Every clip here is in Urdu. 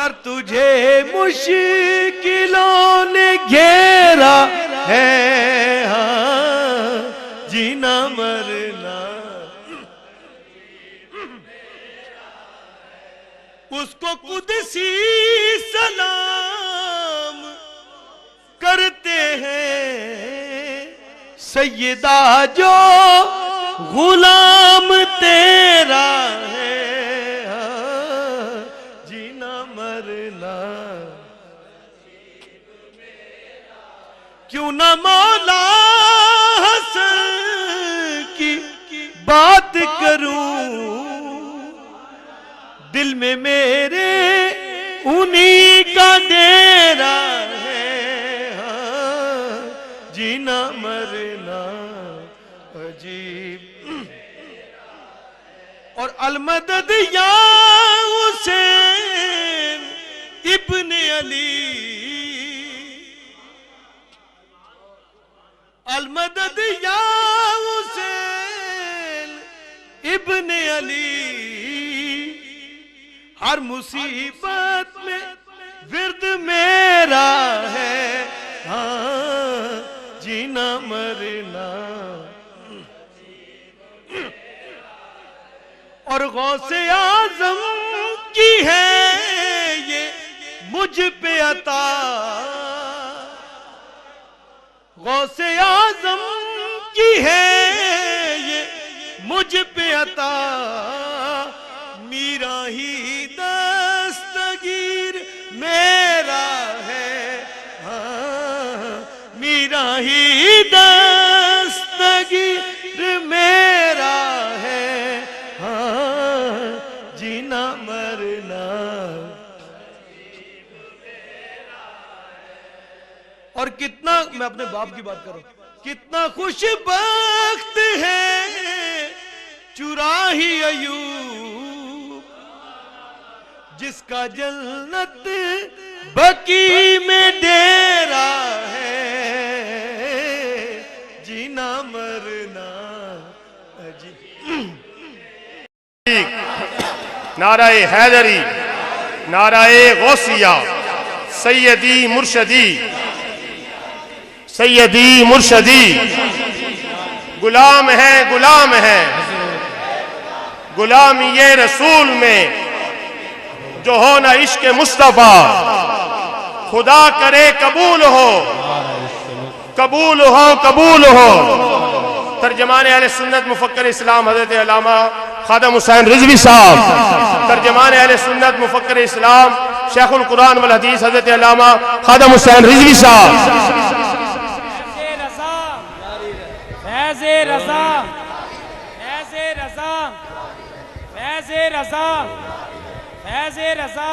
اگر تجھے مشکلوں نے گھیرا ہے ہاں جینا مرنا، اس کو قدسی سلام کرتے ہیں سیدہ جو غلام تیرا ہے ہاں جینا مرنا، کیوں نہ مولا حسن کی بات کروں، دل میں میرے انہی کا ڈیرا ہے ہاں جینا مرنا عجیب، اور المدد یا حسین ابن علی، المدد یا حسین ابن علی، ہر مصیبت میں ورد میرا ہے ہاں جینا مرنا، اور غوث اعظم کی ہے یہ مجھ پہ عطا، غوث اعظم کی ہے یہ مجھ پہ عطا، میرا ہی دستگیر میرا ہے ہاں میرا ہی دستگیر میرا ہے ہاں جینا مرنا، اور کتنا، میں اپنے باپ کی بات کروں، کتنا خوش بخت ہے چراہی ایوب، جس کا جنت بقی میں ڈیرا ہے جینا مرنا نعرہ حیدری، نعرہ غوثیہ، سیدی مرشدی، سیدی مرشدی، غلام ہے غلام ہے غلامی رسول میں، جو ہونا عشق مصطفیٰ، خدا کرے قبول ہو قبول ہو قبول ہو۔ ترجمان اہل سنت مفکر اسلام حضرت علامہ خادم حسین رضوی صاحب، ترجمان اہل سنت مفکر اسلام شیخ القرآن والحدیث حضرت علامہ خادم حسین رضوی صاحب۔ فیض رضا، فیض رضا، فیض رضا، فیض رضا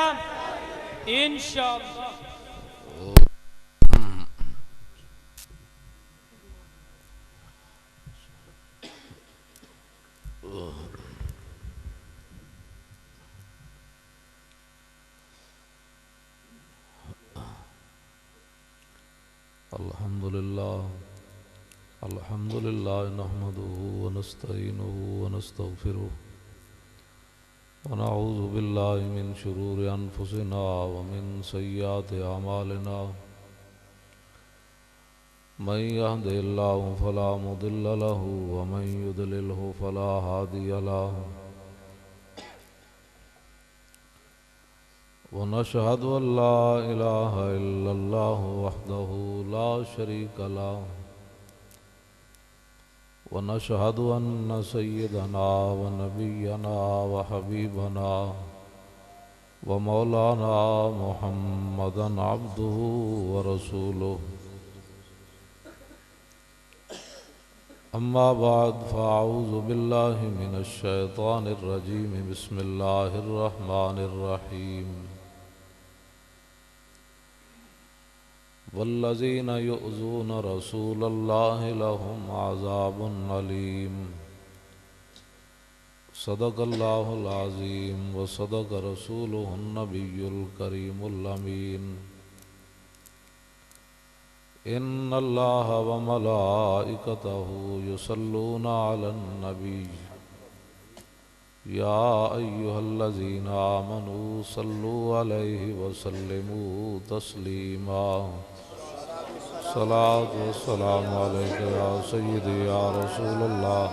انشاءاللہ۔ الحمد لله نحمده ونستعينه ونستغفره ونعوذ بالله من شرور أنفسنا ومن سيئات أعمالنا، من يهده الله فلا مضل له ومن يضلله فلا هادي له، ونشهد أن لا إله إلا الله وحده لا شريك له، ونشهد أن سيدنا ونبينا وحبيبنا ومولانا محمدا عبده ورسوله، أما بعد فأعوذ بالله من الشيطان الرجيم، بسم الله الرحمن الرحيم، والذين يؤذون رسول الله لهم عذاب أليم، صدق الله العظيم وصدق رسوله النبي الكريم الأمين، إن الله وملائكته يصلون على النبي يا أيها الذين آمنوا صلوا عليه وسلموا تسليما صلاة والسلام عليك يا سيدي يا رسول الله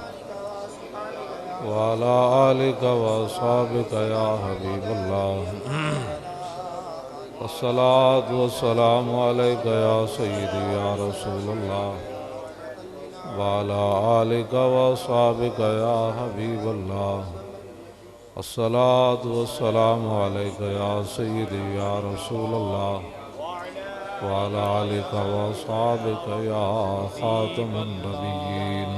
وعلى آلك وأصحابك يا حبيب الله الصلاة والسلام عليك يا سيدي يا رسول الله وعلى آلك وأصحابك يا حبيب الله الصلاة والسلام عليك يا سيدي يا رسول الله وعلى آلك وأصحابك يا خاتم النبيين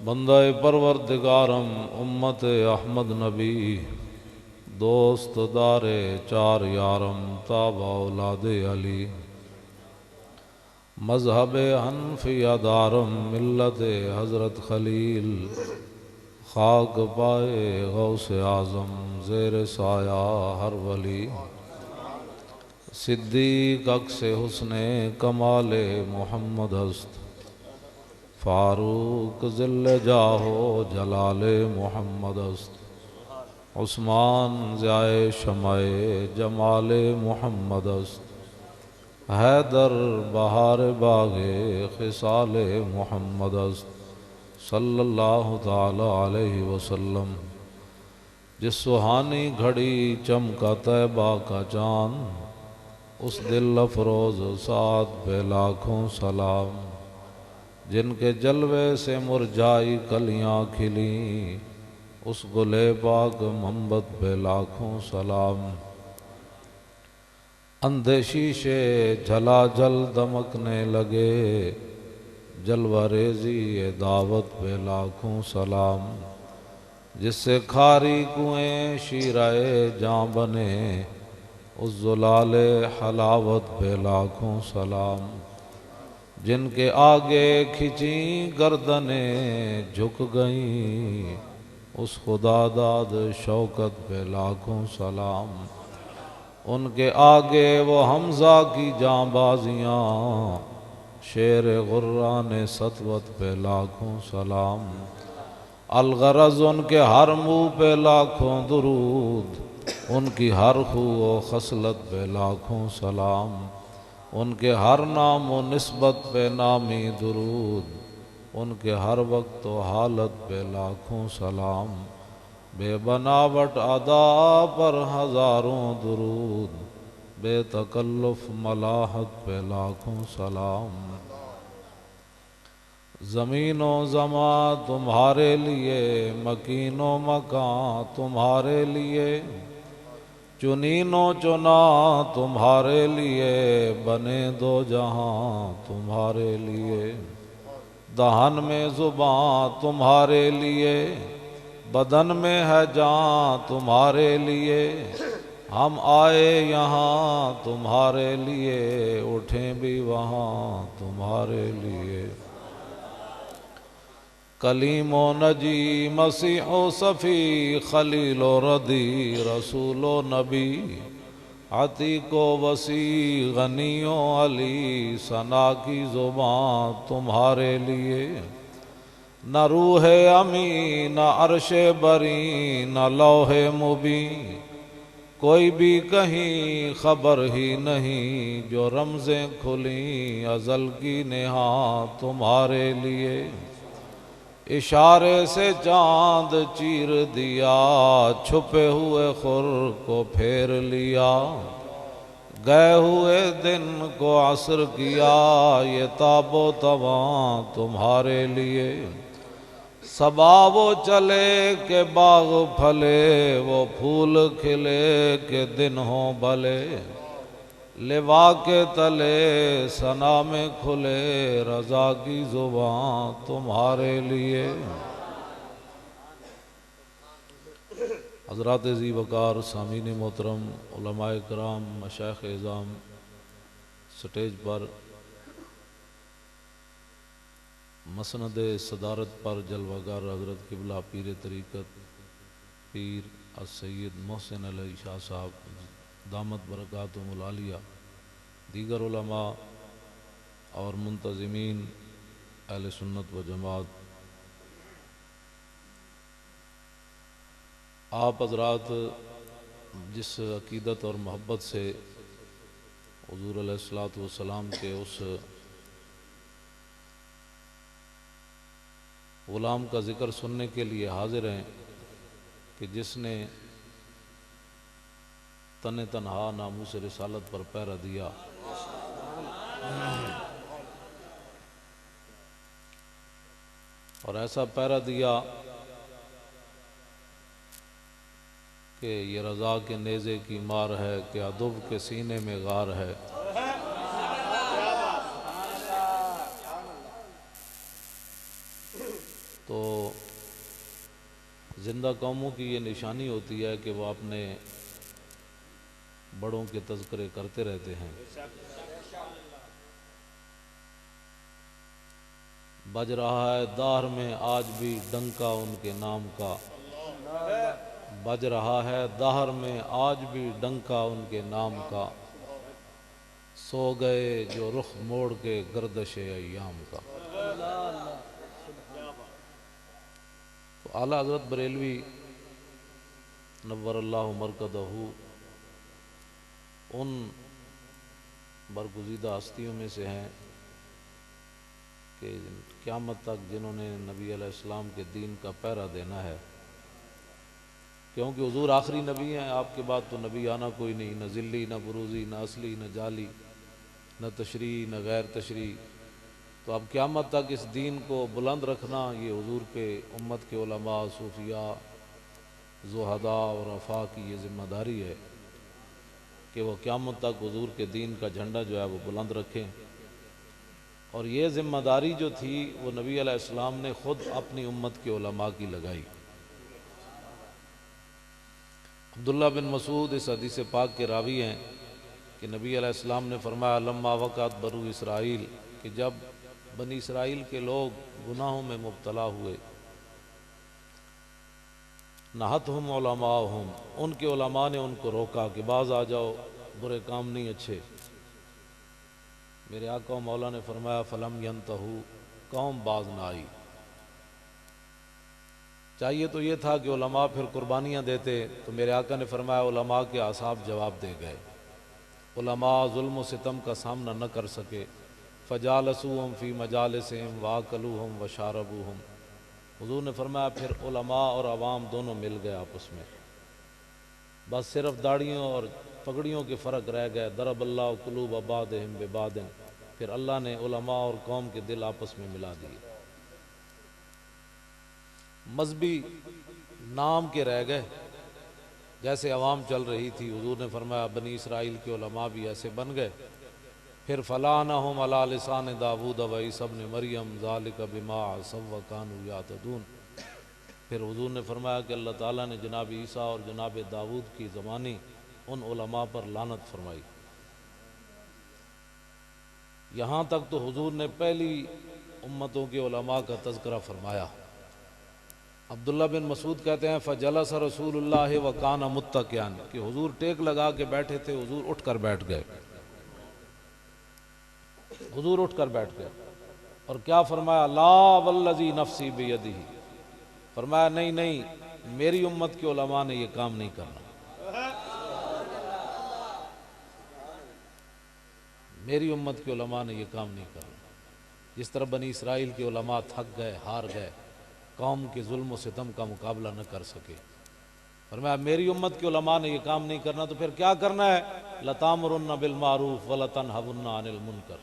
بندہ پروردگارم امت احمد نبی دوست دار چار یارم تابع اولاد علی مذہب حنفیہ دارم ملت حضرت خلیل خاک پائے غوث اعظم زیر سایہ ہر ولی صدیق عکس حسن کمال محمد است فاروق ذل جاہو جلال محمد است عثمان ضیائے شمع جمال محمد است حیدر بہار باغ خصال محمد است صلی اللہ تعالی علیہ وسلم جس سہانی گھڑی چمکا طیبہ کا چاند اس دل افروز سعد پہ لاکھوں سلام جن کے جلوے سے مرجائی کلیاں کھلیں اس گلے پاک منبت پہ لاکھوں سلام اندھے شیشے جھلا جل دمکنے لگے جلوہ ریزی دعوت پہ لاکھوں سلام جس سے کھاری کنویں شیرائے جاں بنے اس زلال حلاوت پہ لاکھوں سلام جن کے آگے کھچیں گردنیں جھک گئیں اس خدا داد شوکت پہ لاکھوں سلام ان کے آگے وہ حمزہ کی جاں بازیاں شیر غران سطوت پہ لاکھوں سلام الغرض ان کے ہر منہ پہ لاکھوں درود ان کی ہر خو و خصلت پہ لاکھوں سلام ان کے ہر نام و نسبت پہ نامی درود ان کے ہر وقت و حالت پہ لاکھوں سلام بے بناوٹ ادا پر ہزاروں درود بے تکلف ملاحت پہ لاکھوں سلام زمین و زمان تمہارے لیے مکین و مکان تمہارے لیے چنین و چنا تمہارے لیے بنے دو جہاں تمہارے لیے دہن میں زباں تمہارے لیے بدن میں ہے جان تمہارے لیے ہم آئے یہاں تمہارے لیے اٹھیں بھی وہاں تمہارے لیے کلیم و نجی مسیح و صفی خلیل و ردی رسول و نبی عتیق و وسیع غنی و علی ثنا کی زبان تمہارے لیے نہ روح امی نہ عرش بری نہ لوح مبین کوئی بھی کہیں خبر ہی نہیں جو رمزیں کھلیں ازل کی نہاں تمہارے لیے اشارے سے چاند چیر دیا چھپے ہوئے خور کو پھیر لیا گئے ہوئے دن کو عصر کیا یہ تاب و تواں تمہارے لیے صبا وہ چلے کہ باغ پھلے وہ پھول کھلے کہ دن ہوں بھلے لوا کے تلے ثنا میں کھلے رضا کی زبان تمہارے لیے حضرات ذی وقار سامعین محترم علماء کرام مشائخ اعظام سٹیج پر مسند صدارت پر جلوہ گر حضرت قبلہ پیر طریقت پیر السید محسن علی شاہ صاحب دامت برکاتہم العالیہ دیگر علماء اور منتظمین اہل سنت و جماعت آپ حضرات جس عقیدت اور محبت سے حضور علیہ الصلوۃ والسلام کے اس غلام کا ذکر سننے کے لیے حاضر ہیں کہ جس نے تن تنہا ناموس رسالت پر پہرا دیا، اور ایسا پہرا دیا کہ یہ رضا کے نیزے کی مار ہے، کہ عدو کے سینے میں غار ہے۔ تو زندہ قوموں کی یہ نشانی ہوتی ہے کہ وہ اپنے بڑوں کے تذکرے کرتے رہتے ہیں۔ بج رہا ہے دہر میں آج بھی ڈنکا ان کے نام کا، بج رہا ہے دہر میں آج بھی ڈنکا ان کے نام کا، سو گئے جو رخ موڑ کے گردش ایام کا۔ تو اعلیٰ حضرت بریلوی نور اللہ مرکزہ ان برگزیدہ ہستیوں میں سے ہیں کہ قیامت تک جنہوں نے نبی علیہ السلام کے دین کا پہرا دینا ہے، کیونکہ حضور آخری نبی ہیں، آپ کے بعد تو نبی آنا کوئی نہیں، نہ ذلی نہ بروزی نہ اصلی نہ جعلی، نہ تشریح نہ غیر تشریح۔ تو اب قیامت تک اس دین کو بلند رکھنا یہ حضور کے امت کے علماء، صوفیاء، زہداء اور عفا کی یہ ذمہ داری ہے کہ وہ قیامت تک حضور کے دین کا جھنڈا جو ہے وہ بلند رکھیں۔ اور یہ ذمہ داری جو تھی وہ نبی علیہ السلام نے خود اپنی امت کے علماء کی لگائی۔ عبداللہ بن مسعود اس حدیث پاک کے راوی ہیں کہ نبی علیہ السلام نے فرمایا لما وقعت بنو اسرائیل، کہ جب بنی اسرائیل کے لوگ گناہوں میں مبتلا ہوئے، نہتہم علماءہم، ان کے علماء نے ان کو روکا کہ باز آ جاؤ، برے کام نہیں اچھے۔ میرے آقا و مولا نے فرمایا فلم ینتہو، قوم باز نہ آئی۔ چاہیے تو یہ تھا کہ علماء پھر قربانیاں دیتے، تو میرے آقا نے فرمایا علماء کے اعصاب جواب دے گئے، علماء ظلم و ستم کا سامنا نہ کر سکے، فجالسوہم فی مجالسہم واکلوہم وشاربوہم۔ حضور نے فرمایا پھر علماء اور عوام دونوں مل گئے آپس میں، بس صرف داڑھیوں اور پگڑیوں کے فرق رہ گئے۔ ضرب اللہ قلوب بعضہم ببعض، پھر اللہ نے علماء اور قوم کے دل آپس میں ملا دیے۔ مذہبی نام کے رہ گئے، جیسے عوام چل رہی تھی، حضور نے فرمایا بنی اسرائیل کے علماء بھی ایسے بن گئے۔ پھر فلعنہم علی لسان داؤد و عیسی ابن مریم ذالک بما عصوا وکانوا یعتدون۔ پھر حضور نے فرمایا کہ اللہ تعالیٰ نے جناب عیسیٰ اور جناب داؤد کی زمانی ان علماء پر لعنت فرمائی۔ یہاں تک تو حضور نے پہلی امتوں کے علماء کا تذکرہ فرمایا۔ عبداللہ بن مسعود کہتے ہیں فجلس رسول اللہ وکان متکئا، کہ حضور ٹیک لگا کے بیٹھے تھے، حضور اٹھ کر بیٹھ گئے، حضور اٹھ کر بیٹھ گئے، اور کیا فرمایا لا والذی نفسی بیدہ، فرمایا نہیں نہیں، میری امت کے علماء نے یہ کام نہیں کرنا، میری امت کے علماء نے یہ کام نہیں کرنا۔ جس طرح بنی اسرائیل کے علماء تھک گئے، ہار گئے، قوم کے ظلم و ستم کا مقابلہ نہ کر سکے، فرمایا میری امت کے علماء نے یہ کام نہیں کرنا، تو پھر کیا کرنا ہے؟ لَتَأْمُرُنَّ بِالْمَعْرُوفِ وَلَتَنْهَوْنَ عَنِ الْمُنْكَرِ۔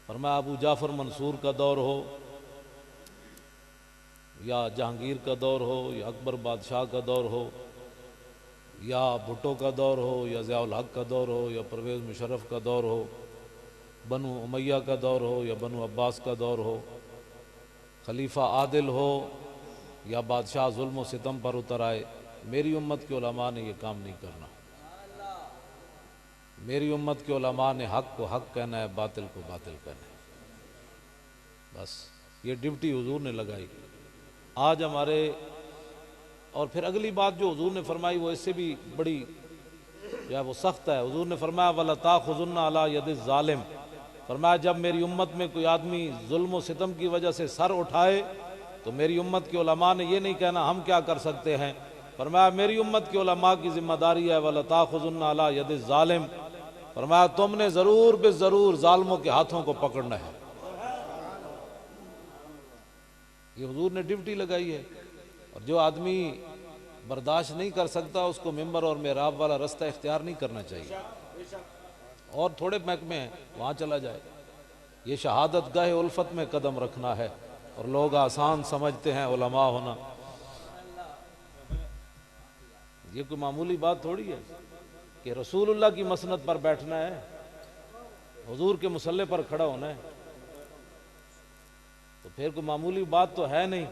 فرمایا ابو جعفر منصور کا دور ہو، یا جہانگیر کا دور ہو، یا اکبر بادشاہ کا دور ہو، یا بھٹو کا دور ہو، یا ضیاء الحق کا دور ہو، یا پرویز مشرف کا دور ہو، بنو امیہ کا دور ہو یا بنو عباس کا دور ہو، خلیفہ عادل ہو یا بادشاہ ظلم و ستم پر اتر آئے، میری امت کے علماء نے یہ کام نہیں کرنا۔ میری امت کے علماء نے حق کو حق کہنا ہے، باطل کو باطل کہنا ہے، بس یہ ڈیوٹی حضور نے لگائی۔ آج ہمارے، اور پھر اگلی بات جو حضور نے فرمائی وہ اس سے بھی بڑی جو ہے وہ سخت ہے۔ حضور نے فرمایا وَلَتَأْخُذُنَّ عَلَىٰ يَدِ الظَّالِمِ، فرمایا جب میری امت میں کوئی آدمی ظلم و ستم کی وجہ سے سر اٹھائے تو میری امت کے علماء نے یہ نہیں کہنا ہم کیا کر سکتے ہیں، فرمایا میری امت کے علماء کی ذمہ داری ہے وَلَا تَأْخُذُنَّ عَلَىٰ يَدِ الظَّالِمِ، فرمایا تم نے ضرور بے ضرور ظالموں کے ہاتھوں کو پکڑنا ہے۔ یہ حضور نے ڈیوٹی لگائی ہے، اور جو آدمی برداشت نہیں کر سکتا اس کو ممبر اور محراب والا رستہ اختیار نہیں کرنا چاہیے، اور تھوڑے محکمے ہیں وہاں چلا جائے۔ یہ شہادت گاہ الفت میں قدم رکھنا ہے، اور لوگ آسان سمجھتے ہیں علماء ہونا، یہ کوئی معمولی بات تھوڑی ہے کہ رسول اللہ کی مسند پر بیٹھنا ہے، حضور کے مصلی پر کھڑا ہونا ہے، تو پھر کوئی معمولی بات تو ہے نہیں۔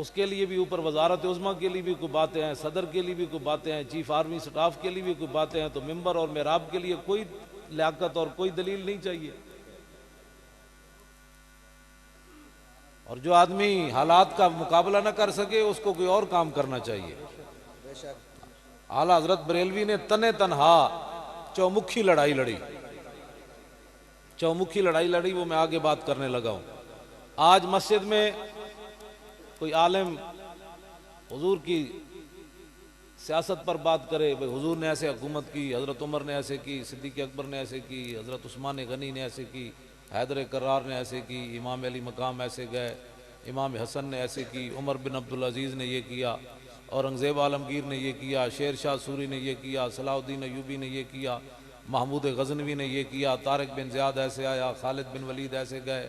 اس کے لیے بھی اوپر وزارت عظمیٰ کے لیے بھی کوئی باتیں ہیں، صدر کے لیے بھی کوئی باتیں ہیں، چیف آرمی سٹاف کے لیے بھی کوئی باتیں ہیں، تو ممبر اور محراب کے لیے کوئی لیاقت اور کوئی دلیل نہیں چاہیے۔ اور جو آدمی حالات کا مقابلہ نہ کر سکے اس کو کوئی اور کام کرنا چاہیے۔ اعلیٰ حضرت بریلوی نے تنے تنہا چومکھی لڑائی لڑی، چومکھی لڑائی لڑی، وہ میں آگے بات کرنے لگا ہوں۔ آج مسجد میں کوئی عالم حضور کی سیاست پر بات کرے، بھئی حضور نے ایسے حکومت کی، حضرت عمر نے ایسے کی، صدیق اکبر نے ایسے کی، حضرت عثمان غنی نے ایسے کی، حیدر کرار نے ایسے کی، امام علی مقام ایسے گئے، امام حسن نے ایسے کی، عمر بن عبدالعزیز نے یہ کیا، اورنگزیب عالمگیر نے یہ کیا، شیر شاہ سوری نے یہ کیا، صلاح الدین ایوبی نے یہ کیا، محمود غزنوی نے یہ کیا، طارق بن زیاد ایسے آیا، خالد بن ولید ایسے گئے،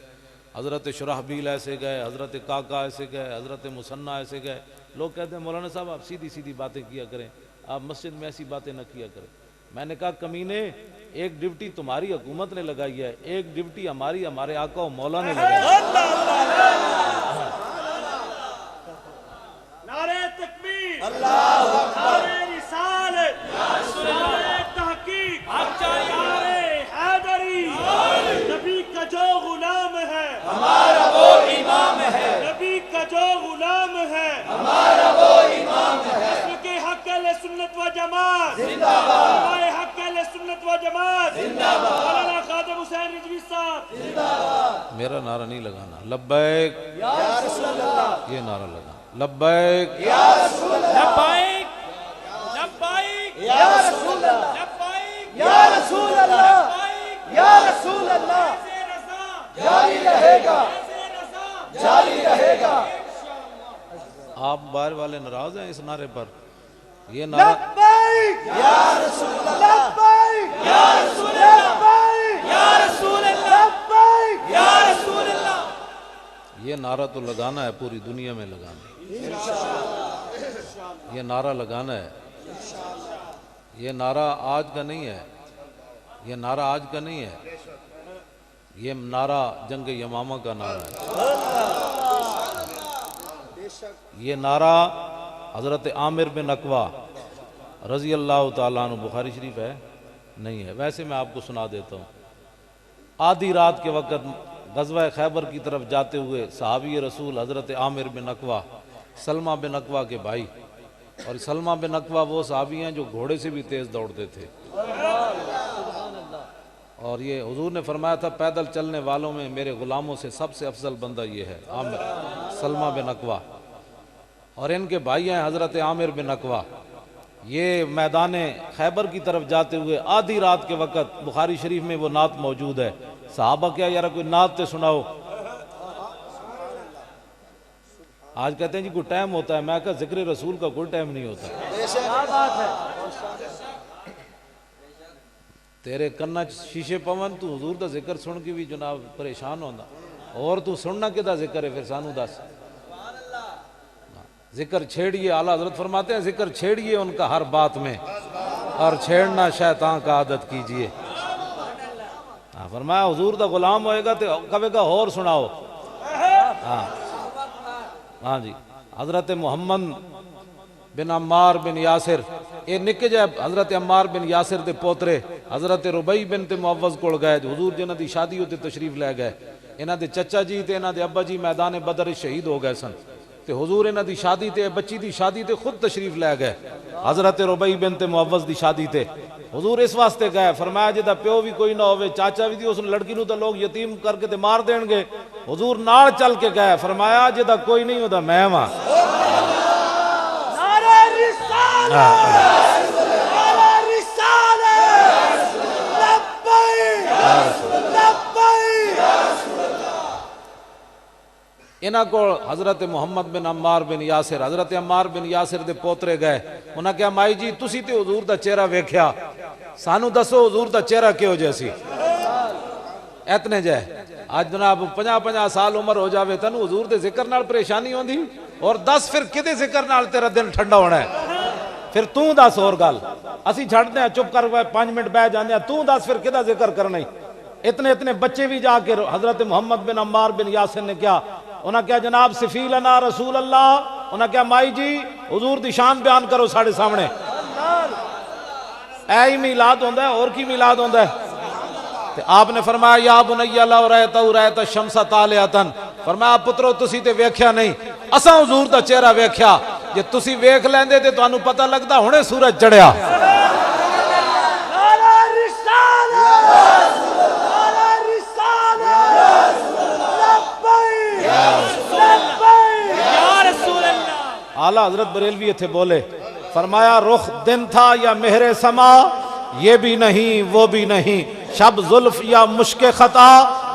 حضرت شرحبیل ایسے گئے، حضرت کاکا ایسے گئے، حضرت مثنیٰ ایسے گئے۔ لوگ کہتے ہیں مولانا صاحب آپ سیدھی سیدھی باتیں کیا کریں، آپ مسجد میں ایسی باتیں نہ کیا کریں۔ میں نے کہا کمینے، ایک ڈیوٹی تمہاری حکومت نے لگائی ہے، ایک ڈیوٹی ہمارے آقا و مولا نے لگائی ہے۔ نعرہ تکبیر، نعرہ رسالت، نعرہ تحقیق، نعرہ حیدری، نبی کا جو غلام ہے ہمارا وہ امام ہے، نبی کا جو غلام ہے ہمارا وہ امام ہے، نسل کے حق اہل سنت و جماعت زندہ باد، ہمارے حق اہل سنت و جماعت زندہ باد، مولانا خادم حسین رضوی صاحب زندہ باد۔ میرا نعرہ نہیں لگانا، لبیک یا رسول اللہ، یہ نعرہ لگانا، لبیک یا رسول اللہ، لبیک لبیک یا رسول اللہ، لبیک یا رسول اللہ، یا رسول اللہ، فیض رضا جاری رہے گا، فیض رضا جاری رہے گا۔ آپ باہر والے ناراض ہیں اس نعرے پر؟ یہ نعرہ لبیک یا رسول اللہ، لبیک یا رسول اللہ، لبیک یا رسول اللہ، لبیک یا رسول اللہ۔ یہ نعرہ تو لگانا ہے، پوری دنیا میں لگانا ہے، یہ نعرہ لگانا ہے۔ یہ نعرہ آج کا نہیں ہے، یہ نعرہ آج کا نہیں ہے، یہ نعرہ جنگ یمامہ کا نعرہ ہے۔ یہ نعرہ حضرت عامر بن اقوا رضی اللہ تعالیٰ عنہ، بخاری شریف ہے نہیں ہے، ویسے میں آپ کو سنا دیتا ہوں۔ آدھی رات کے وقت غزوہ خیبر کی طرف جاتے ہوئے صحابی رسول حضرت عامر بن اقوا، سلمہ بن اقوا کے بھائی، اور سلمہ بن اقوا وہ صحابی ہیں جو گھوڑے سے بھی تیز دوڑتے تھے، اور یہ حضور نے فرمایا تھا پیدل چلنے والوں میں میرے غلاموں سے سب سے افضل بندہ یہ ہے عامر سلمہ بن اقوا، اور ان کے بھائی ہیں حضرت عامر بن اقوا۔ یہ میدان خیبر کی طرف جاتے ہوئے آدھی رات کے وقت، بخاری شریف میں وہ نعت موجود ہے، صحابہ کیا یار کوئی نعت تے سناؤ، آج کہتے ہیں جی کوئی ٹائم ہوتا ہے، میں کہا ذکر رسول کا کوئی ٹائم نہیں ہوتا۔ تیرے کنا شیشے پون، تو حضور دا ذکر سن کے بھی جناب پریشان ہونا، اور تو سننا کدا ذکر ہے، پھر سانو دس۔ ذکر چھیڑیے، اعلیٰ حضرت فرماتے ہیں ذکر چھیڑیے ان کا ہر بات میں، اور چھیڑنا شیطان کا عادت کیجئے۔ فرمایا حضور دا غلام ہوئے گا تو کبھی کا اور سناؤ۔ ہاں جی، حضرت محمد بن عمار بن یاسر، یہ نکے جائے حضرت عمار بن یاسر دے پوترے حضرت ربیع بن معوذ کول گئے، حضور جنہاں دی شادی ہوتے تشریف لے گئے، انہاں دے چچا جی تے انہاں دے ابا جی میدان بدر شہید ہو گئے سن، تے حضور انہاں دی شادی تے بچی دی شادی تے خود تشریف لے گئے، حضرت ربیع بنت معوذ دی شادی تے حضور اس واسطے گئے، فرمایا جدا پیو بھی کوئی نہ ہوئے چاچا بھی دی اس لڑکی نو تے لوگ یتیم کر کے تے مار دین گے، حضور نال چل کے گئے، فرمایا جدا کوئی نہیں ہوتا میں ہاں۔ نعرہ رسالت، نعرہ رسالت، لبیک لبیک۔ انہاں کو حضرت محمد بن عمار بن یاسر، حضرت عمار بن یاسر دے پوترے گئے، انہاں کہا مائی جی تسی تے حضور دا چہرہ ویکھیا، سانو دسو حضور دا چہرہ کیوں جیسی؟ اتنے جائے آج جناب 50 سال عمر ہو جاوے تنو حضور دے ذکر نال پریشانی ہوندی، اور 10 پھر کدے ذکر نال تیرا دن ٹھنڈا ہونا ہے؟ پھر توں 10 اور گل اسی چھڑ دیں چپ کر 5 منٹ بہ جاندے ہیں، توں 10 پھر کدا ذکر کرنا ہی؟ اتنے بچے بھی جا کے حضرت محمد بن عمار بن یاسر نے کیا انہاں کیا جناب صفی لنا رسول اللہ، انہاں کیا مائی جی حضور دی شان بیان کرو ساڑھے سامنے، اے ہی میلاد ہوندہ ہے اور کی میلاد ہوندہ ہے؟ تے آپ نے فرمایا یا بنی لو رأیت الشمس طالعۃ، فرمایا پترو تسی تے ویکھیا نہیں، اساں حضور دا چہرہ ویکھیا، جے تسی ویکھ لیندے تے تانوں پتہ لگدا ہنے سورج چڑھیا۔ نعرہ رسالت، نعرہ رسالت، لبیک لبیک یا رسول اللہ۔ اعلیٰ حضرت بریلوی تھے بولے، فرمایا رخ دن تھا یا مہر سما، یہ بھی نہیں وہ بھی نہیں، شب زلف یا مشک خطا،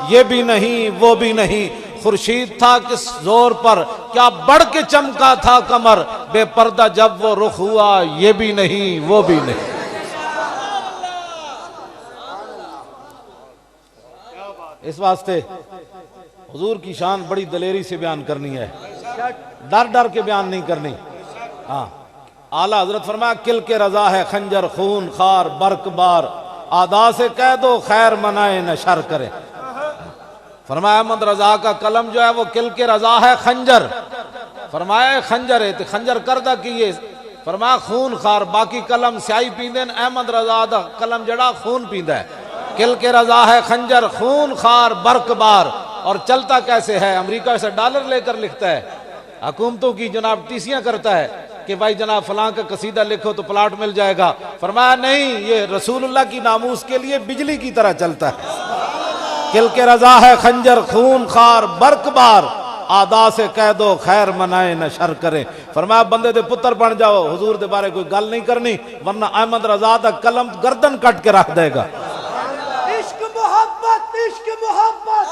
یہ بھی نہیں وہ بھی نہیں، خورشید تھا کس زور پر کیا بڑھ کے چمکا تھا کمر، بے پردہ جب وہ رخ ہوا، یہ بھی نہیں وہ بھی نہیں۔ اس واسطے حضور کی شان بڑی دلیری سے بیان کرنی ہے، ڈر کے بیان نہیں کرنی۔ ہاں اعلیٰ حضرت فرمایا کل کے رضا ہے خنجر خون خار برق بار، آدا سے قید و خیر منائے نہ شر کرے۔ فرمایا احمد رضا کا قلم جو ہے وہ کل کے رضا ہے خنجر، فرمایا خنجر ہے تو خنجر کردہ کیے، فرمایا خون خار، باقی قلم سیائی پیندن، احمد رضا دا قلم جڑا خون پیندہ ہے۔ کل کے رضا ہے خنجر خون خار برق بار، اور چلتا کیسے ہے؟ امریکہ سے ڈالر لے کر لکھتا ہے، حکومتوں کی جناب ٹیسیاں کرتا ہے کہ بھائی جناب فلاں کا قصیدہ لکھو تو پلاٹ مل جائے گا، فرمایا نہیں، یہ رسول اللہ کی ناموس کے لیے بجلی کی طرح چلتا ہے۔ کل کے رضا ہے خنجر خون خار برق بار، آدا سے قید و خیر منائے نہ شر کرے۔ فرمایا بندے دے پتر بن جاؤ، حضور دے بارے کوئی گل نہیں کرنی، ورنہ احمد رضا دا قلم گردن کٹ کے رکھ دے گا۔ عشق محبت عشق محبت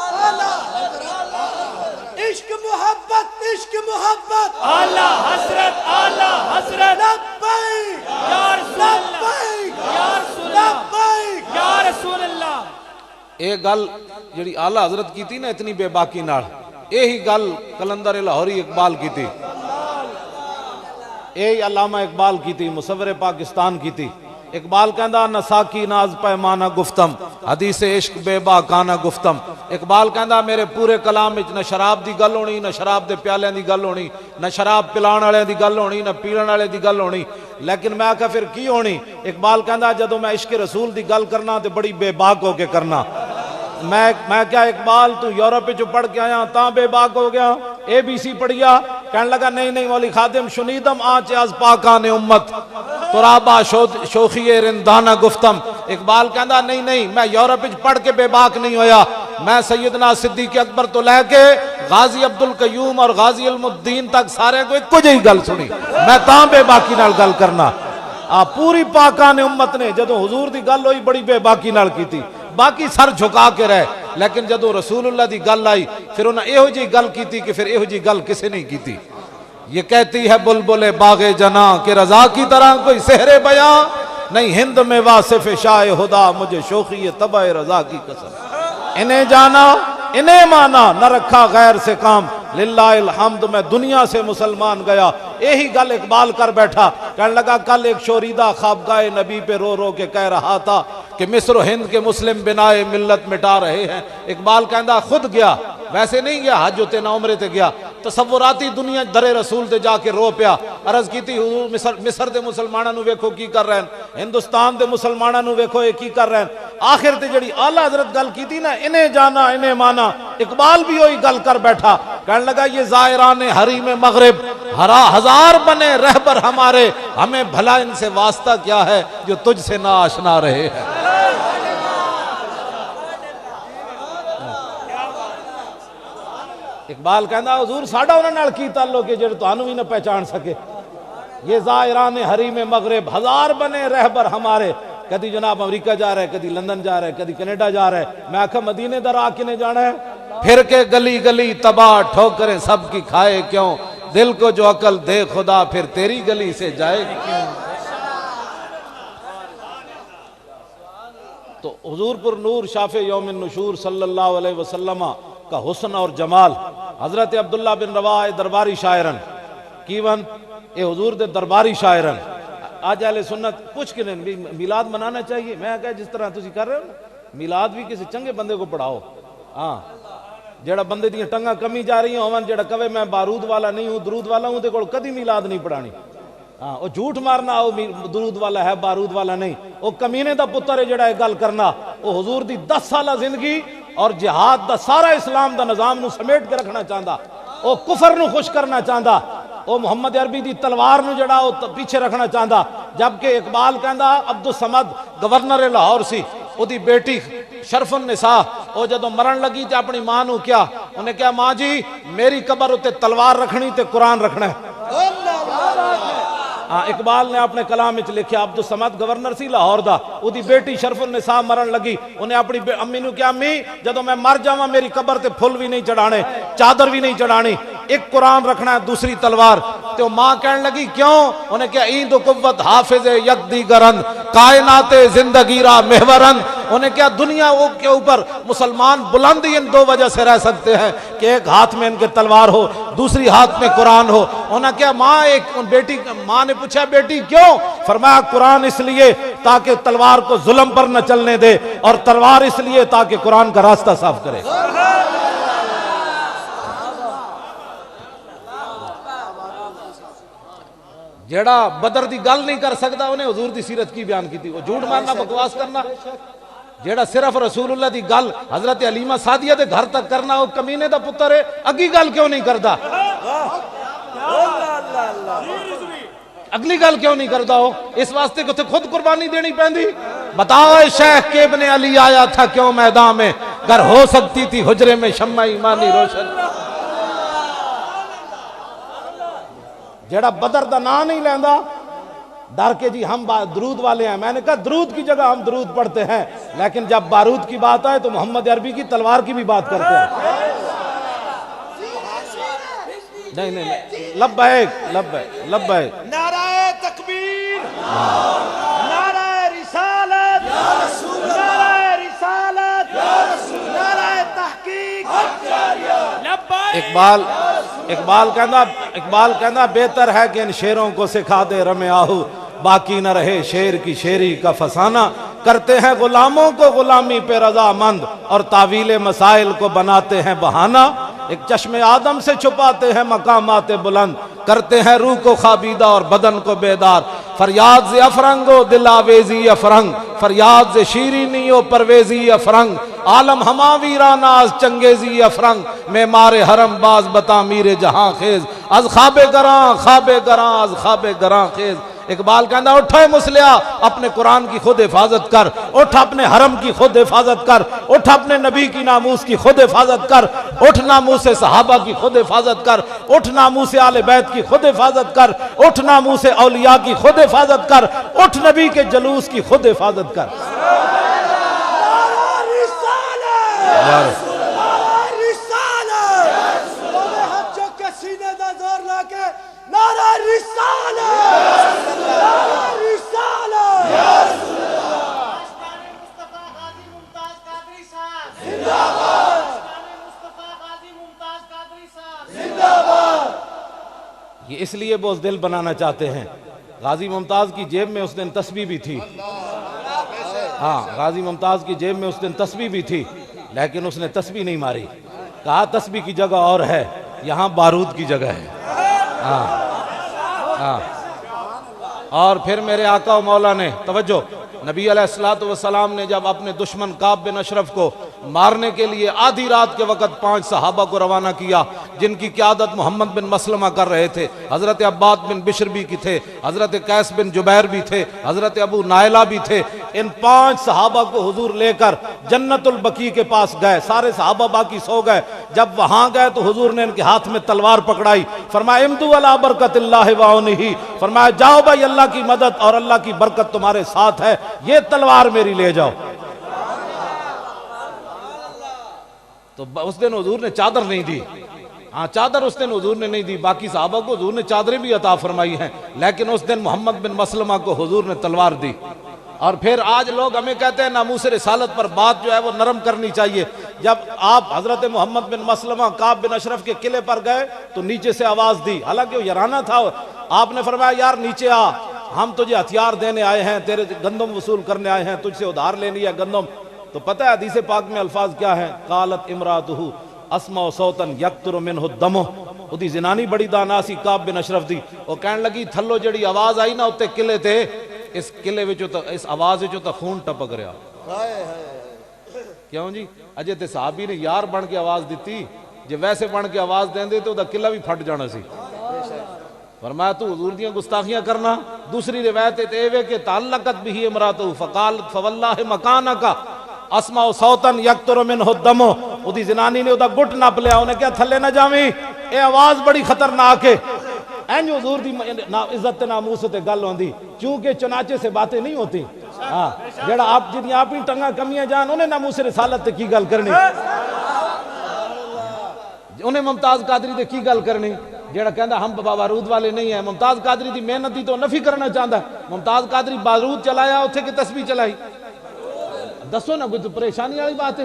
عشق محبت عشق محبت، اعلیٰ حضرت اعلیٰ حضرت لبیک یا رسول اللہ لبیک یا رسول اللہ لبیک۔ یا رسول اللہ۔ ایک گل جڑی اعلیٰ حضرت کی تھی نا اتنی بے باکی نال، یہی گل کلندر لاہوری اقبال کی تھی، یہی علامہ اقبال کی تھی، مصور پاکستان کی تھی۔ اقبال کہندا نہ ساکی ناز پیمانہ گفتم، حدیث عشق بے باکانہ گفتم۔ اقبال کہندا میرے پورے کلام وچ نہ شراب دی گل ہونی، نہ شراب دے پیالیاں دی گل ہونی، نہ شراب پلان والے دی گل ہونی، نہ پیلن والے دی گل ہونی، لیکن میں آکھا پھر کی ہونی؟ اقبال کہندا جدوں میں عشق رسول دی گل کرنا تے بڑی بے باک ہو کے کرنا۔ میں کیا اقبال تو یورپ جو پڑھ کے آیا تاں بے باک ہو گیا؟ ABC پڑھیا؟ کہنے لگا نہیں مولی خادم شنیدم آنچ از پاکان امت، ترابا شوخی رندانہ گفتم۔ اقبال کہندا نہیں میں یورپ پڑھ کے بے باک نہیں ہویا، میں سیدنا صدیق اکبر تو لے کے غازی عبدالقیوم اور غازی علم الدین تک سارے کو ایک جہی گل سنی، میں تاں بے باکی نال گل کرنا۔ پوری پاکان امت نے جدوں حضور دی گل ہوئی بڑی بے باکی نال کی تھی، باقی سر جھکا کے رہے، لیکن جدوں رسول اللہ دی گل آئی پھر انہاں ایہو جی گل کی تھی کہ پھر ایہو جی گل کسے نہیں کی تھی۔ یہ کہتی ہے بلبل باغ جناں کہ رضا کی طرح کوئی سحر بیاں نہیں، ہند میں واصف شاہ خدا مجھے شوخی طبع رضا کی قسم۔ انہیں جانا انہیں مانا نہ رکھا غیر سے کام، للہ الحمد میں دنیا سے مسلمان گیا۔ یہی گل اقبال کر بیٹھا، کہنے لگا کل ایک شوریدہ خوابگاہ نبی پہ رو رو کے کہہ رہا تھا کہ مصر و ہند کے مسلم بنائے ملت مٹا رہے ہیں۔ اقبال کہندا خود گیا، ویسے نہیں گیا حج تے نہ عمرے تے گیا، تصوراتی دنیا در رسول تے جا کے رو پیا، عرض کیتی حضور مصر دے مسلماناں نو ویکھو کی کر رہے ہیں، ہندوستان دے مسلماناں نو ویکھو یہ کی کر رہے ہیں۔ آخر تے جڑی اعلیٰ حضرت گل کیتی نا انہیں جانا انہیں مانا اقبال بھی وہی گل کر بیٹھا، کہنے لگا یہ زائران حریم مغرب ہزار بنے رہبر ہمارے، ہمیں بھلا ان سے واسطہ کیا ہے جو تجھ سے نہ آشنا رہے ہیں۔ اقبال کہنا حضور ساڈا انہاں نال کی تعلق ہے جڑے تانوں بھی نہ پہچان سکے۔ یہ زائران حریم مغرب ہزار بنے رہبر ہمارے، کدی جناب امریکہ جا رہا ہے، کدی لندن جا رہا ہے، کدی کینیڈا جا رہا ہے، میں آکھا مدینے در آ کے نے جانا ہے، پھر کے گلی گلی تباہ ٹھوکریں سب کی کھائے کیوں، دل کو جو عقل دے خدا پھر تیری گلی سے جائے گی کیوں۔ تو حضور پر نور شافع یوم النشور صلی اللہ علیہ وسلم کا حسن اور جمال، حضرت عبداللہ بن رواح درباری شاعرن کیون اے حضور دے درباری شاعرن آج اہل سنت پوچھ کے نہیں میلاد منانا چاہیے، میں کہا جس طرح تسی کر رہے ہو میلاد بھی کسی چنگے بندے کو پڑھاؤ، ہاں جیڑا بندے دیاں ٹنگاں کمی جا رہی ہوں جیڑا کہے میں بارود والا نہیں ہوں درود والا ہوں تے کول کدی میلاد نہیں پڑھانی، ہاں وہ جھوٹ مارنا وہ درود والا ہے بارود والا نہیں، وہ کمینے دا پتر ہے جڑا یہ گل کرنا، وہ حضور دی 10 سالہ زندگی اور جہاد دا سارا اسلام دا نظام نو سمیٹ کے رکھنا چاہندا، وہ کفر نو خوش کرنا چاہندا، وہ محمد عربی دی تلوار نو جڑا وہ پیچھے رکھنا چاہندا، جبکہ اقبال کہندا عبدالصمد گورنر لاہور سی، وہ دی بیٹی شرف النساء وہ جدو مرن لگی تے اپنی ماں نو کیا انہیں کہا ماں جی میری قبر اتے تلوار رکھنی تے قرآن رکھنا ہے۔ اقبال نے اپنے کلام وچ لکھیا عبدالصمد گورنر سی لاہور دا، او دی بیٹی شرف النساء مرن لگی، انہیں اپنی امی نو کہا امی جدو میں مر جاواں میری قبر تے پھل بھی نہیں چڑھانے چادر بھی نہیں چڑھانی، ایک قرآن رکھنا ہے دوسری تلوار، تو ماں کہنے لگی کیوں؟ انہیں کہا ایند و قوت حافظ یک دیگرند کائنات زندگی را محورند، انہیں کہا دنیا کے اوپر مسلمان بلند ہی ان دو وجہ سے رہ سکتے ہیں کہ ایک ہاتھ میں ان کے تلوار ہو دوسری ہاتھ میں قرآن ہو۔ انہیں کہا ماں ماں نے پوچھا بیٹی کیوں؟ فرمایا قرآن اس لیے تاکہ تلوار کو ظلم پر نہ چلنے دے، اور تلوار اس لیے تاکہ قرآن کا راستہ صاف کرے۔ جیڑا بدر دی گل نہیں کر سکتا انہیں حضور دی سیرت کی بیان کی تھی، وہ جھوٹ مارنا بکواس کرنا، جیڑا صرف رسول اللہ دی گل حضرت علیمہ سعدیہ دے گھر تک کرنا وہ کمینے دا پتر ہے، اگلی گل کیوں نہیں کردا؟ اگلی گل کیوں نہیں کردا ہو؟ اس واسطے کہ خود قربانی دینی پیندی۔ بتاؤ اے شیخ کہ ابن علی آیا تھا کیوں میدان میں، گر ہو سکتی تھی حجرے میں شمع ایمانی روشن۔ جیڑا بدر دا نام نہیں لیندا ڈر کے جی ہم درود والے ہیں، میں نے کہا درود کی جگہ ہم درود پڑھتے ہیں، لیکن جب بارود کی بات آئے تو محمد عربی کی تلوار کی بھی بات کرتے ہیں۔ نہیں نہیں لبیک لبیک لبیک، نعرہ تکبیر، نعرہ رسالت، نعرہ رسالت، نعرہ تحقیق۔ اقبال کہنا بہتر ہے کہ ان شیروں کو سکھا دے رمے آہو، باقی نہ رہے شیر کی شیری کا فسانہ، کرتے ہیں غلاموں کو غلامی پہ رضامند اور تعویل مسائل کو بناتے ہیں بہانہ، ایک چشم آدم سے چھپاتے ہیں مقامات بلند، کرتے ہیں روح کو خوابیدہ اور بدن کو بیدار، فریاد ز افرنگ و دل آویزی افرنگ، فریاد ز شیرینی و پرویزی افرنگ، عالم ہما ویران از چنگیزی افرنگ، معمار حرم باز بتا میر جہاں خیز، از خواب گراں از خواب گراں خیز۔ اقبال کہنا اٹھے مسلیا اپنے قرآن کی خود حفاظت کر، اٹھ اپنے حرم کی خود حفاظت کر، اٹھ اپنے نبی کی ناموس کی خود حفاظت کر، اٹھ ناموس صحابہ کی خود حفاظت کر، اٹھ ناموس آل بیت کی خود حفاظت کر، اٹھ ناموس اولیاء کی خود حفاظت کر، اٹھ نبی کے جلوس کی خود حفاظت کر۔ نعرہ رسالت، نعرہ رسالت، مصطفیٰ غازی ممتاز قادری صاحب زندہ باد، مصطفیٰ غازی ممتاز قادری صاحب زندہ باد۔ یہ اس لیے بزدل بنانا چاہتے ہیں، غازی ممتاز کی جیب میں اس دن تسبیح بھی تھی، ہاں غازی ممتاز کی جیب میں اس دن تسبیح بھی تھی، لیکن اس نے تسبیح نہیں ماری، کہا تسبیح کی جگہ اور ہے، یہاں بارود کی جگہ ہے۔ اور پھر میرے آقا و مولا نے توجہ، نبی علیہ الصلوۃ والسلام نے جب اپنے دشمن کعب بن اشرف کو مارنے کے لیے آدھی رات کے وقت 5 صحابہ کو روانہ کیا جن کی قیادت محمد بن مسلمہ کر رہے تھے. حضرت عباد بن بشر بھی تھے, حضرت قیس بن جبیر بھی تھے, حضرت ابو نائلہ بھی تھے. ان 5 صحابہ کو حضور لے کر جنت البقیع کے پاس گئے. سارے صحابہ باقی سو گئے. جب وہاں گئے تو حضور نے ان کے ہاتھ میں تلوار پکڑائی, فرمایا امدو علی برکت اللہ وعونہ, فرمایا جاؤ بھائی اللہ کی مدد اور اللہ کی برکت تمہارے ساتھ ہے, یہ تلوار میری لے جاؤ. تو اس دن حضور نے چادر نہیں دی. ہاں چادر اس دن حضور نے نہیں دی, باقی صحابہ کو حضور نے چادریں بھی عطا فرمائی ہیں, لیکن اس دن محمد بن مسلمہ کو حضور نے تلوار دی. اور پھر آج لوگ ہمیں کہتے ہیں ناموس رسالت پر بات جو ہے وہ نرم کرنی چاہیے. جب آپ حضرت محمد بن مسلمہ کعب بن اشرف کے قلعے پر گئے تو نیچے سے آواز دی, حالانکہ وہ یارانہ تھا. آپ نے فرمایا یار نیچے آ, ہم تجھے ہتھیار دینے آئے ہیں, تیرے گندم وصول کرنے آئے ہیں, تجھ سے ادھار لینی ہے گندم. تو پتہ ہے حدیث پاک میں الفاظ کیا ہیں؟ قالت امراتہ اسمع صوتا یقطر منہ الدم. اودی زنانی بڑی دانا سی کعب بن اشرف دی. وہ کہنے لگی تھلو جڑی آواز آئی نا اتے قلعے تے, اس قلعے وچوں تے اس آواز وچوں تے خون ٹپک رہا. کیوں جی؟ اجے تے صحابی نے یار بن کے آواز دیتی, جے ویسے بن کے آواز دیندے تے او دا قلعہ بھی پھٹ جانا سی. فرمایا تو حضور دیاں گستاخیاں کرنا. دوسری روایت تے وے کہ تعلقت بھی امراتہ فقالت فواللہ مکانک اسمع صوتا یقطر منہ الدم. اودی زنانی نے او دا گٹ نپ لیا, انہیں کہا تھلے نہ جاویں, اے آواز بڑی خطرناک ہے. اینج حضور دی عزت ناموس تے گل ہوندی, چونکہ چنانچے سے باتیں نہیں ہوتی. ہاں جڑا آپ جدی آپ ہی ٹنگا کمیاں جان, انہیں ناموس رسالت تے کی گل کرنی, انہیں ممتاز قادری تے کی گل کرنی. جڑا کہندا ہم بارود والے نہیں ہیں, ممتاز قادری دی محنت دی تو نفی کرنا چاہندا ہے. ممتاز قادری بارود چلایا, اتھے کی تسبیح چلائی, دسو نا کوئی تو پریشانی والی بات ہے.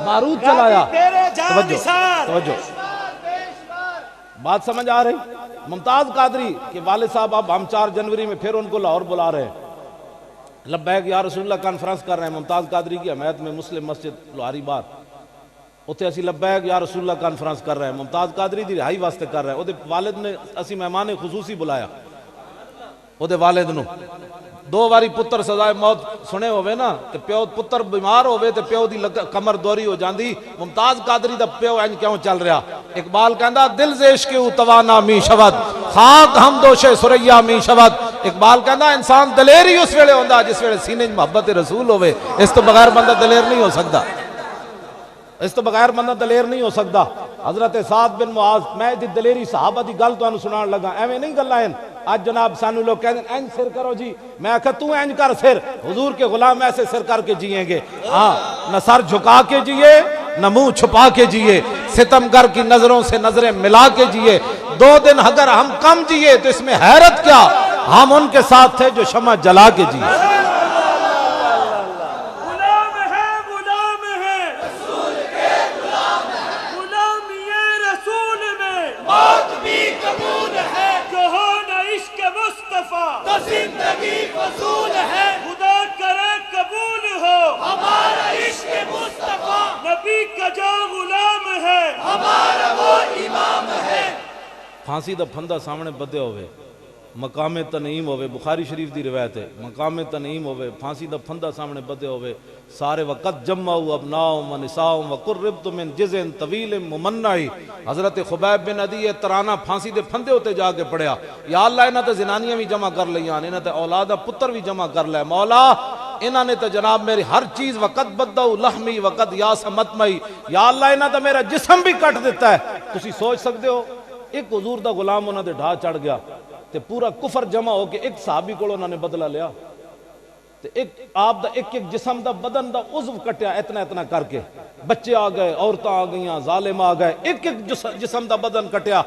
بارود چلایا, توجہ بات سمجھ آ رہی. ممتاز قادری کے والد صاحب اب ہم 4 جنوری میں پھر ان کو لاہور بلا رہے ہیں. لبیک یا رسول اللہ کانفرنس کر رہے ہیں ممتاز قادری کی حمایت میں مسلم مسجد لوہاری بار. اتنے اسی لبیک یا رسول اللہ کانفرنس کر رہے ہیں, ممتاز قادری دی رہائی واسطے کر رہے ہیں. وہ والد نے اسی مہمان خصوصی بلایا, وہ والد نو 2 باری پتر سزائے موت سنے ہوئے نا, تے پیو پتر بیمار ہوئے تے پیو دی کمر دوری ہو جاندی. ممتاز قادری دا پیو اینج کیوں چل رہا؟ اقبال کہندا دل سے عشق او توانا می شود, خاک ہم دوش سریا می شود. اقبال کہندا انسان دلیر ہی اس ویلے ہوندا جس ویلے سینے محبت رسول ہوئے, اس تو بغیر بندہ دلیر نہیں ہو سکتا, اس تو بغیر بندہ دلیر نہیں ہو سکتا. حضرت سعد بن معاذ, میں دی دلیری صحابہ دی گل تانوں سنان لگا, ایویں نہیں گلاں ہیں. آج جناب سانو لوگ کہتے ہیں اینج سر کرو جی, میں کہا تو اینج کر سر, حضور کے غلام ایسے سر کر کے جیئیں گے. ہاں نہ سر جھکا کے جیئے نہ منہ چھپا کے جیئے, ستمگر کی نظروں سے نظریں ملا کے جیئے. 2 دن اگر ہم کم جیئے تو اس میں حیرت کیا, ہم ان کے ساتھ تھے جو شمع جلا کے جیئے. زندگی فضول ہے, خدا کرے قبول ہو ہمارا عشق مصطفیٰ, نبی کا جو غلام ہے ہمارا وہ امام ہے. پھانسی دا پھندا سامنے بدے ہوئے, مقام تنعیم ہوئے, بخاری شریف دی روایت ہے, مقام تنعیم ہوئے, پھانسی دا پھندا سامنے بدے ہوئے. سارے وقت جمعوا ابناؤم و نساؤم وقربت من جزء طویل ممنعی. حضرت خبیب بن عدی یہ ترانہ پھانسی دے پھندے ہوتے جا کے پڑھیا, یا اللہ انہاں تے زنانیاں بھی جمع کر لیاں, انہاں تے اولادہ پتر بھی جمع کر لے. مولا انہاں نے تے جناب میری ہر چیز وقت بدو لحمی وقت یاس مطمئی, یا اللہ انہاں تے میرا جسم بھی کٹ دیتا ہے. تسی سوچ سکتے ہو ایک حضور دا غلام انہاں دے ڈھا چڑھ گیا تے پورا کفر جمع ہو کے ایک صحابی کو انہوں نے بدلہ لیا, تے ایک آپ دا ایک جسم دا بدن دا عضو کٹیا اتنا اتنا کر کے. بچے آ گئے, عورتاں آ گئیاں, ظالم آ گئے, ایک جسم دا بدن کٹیا.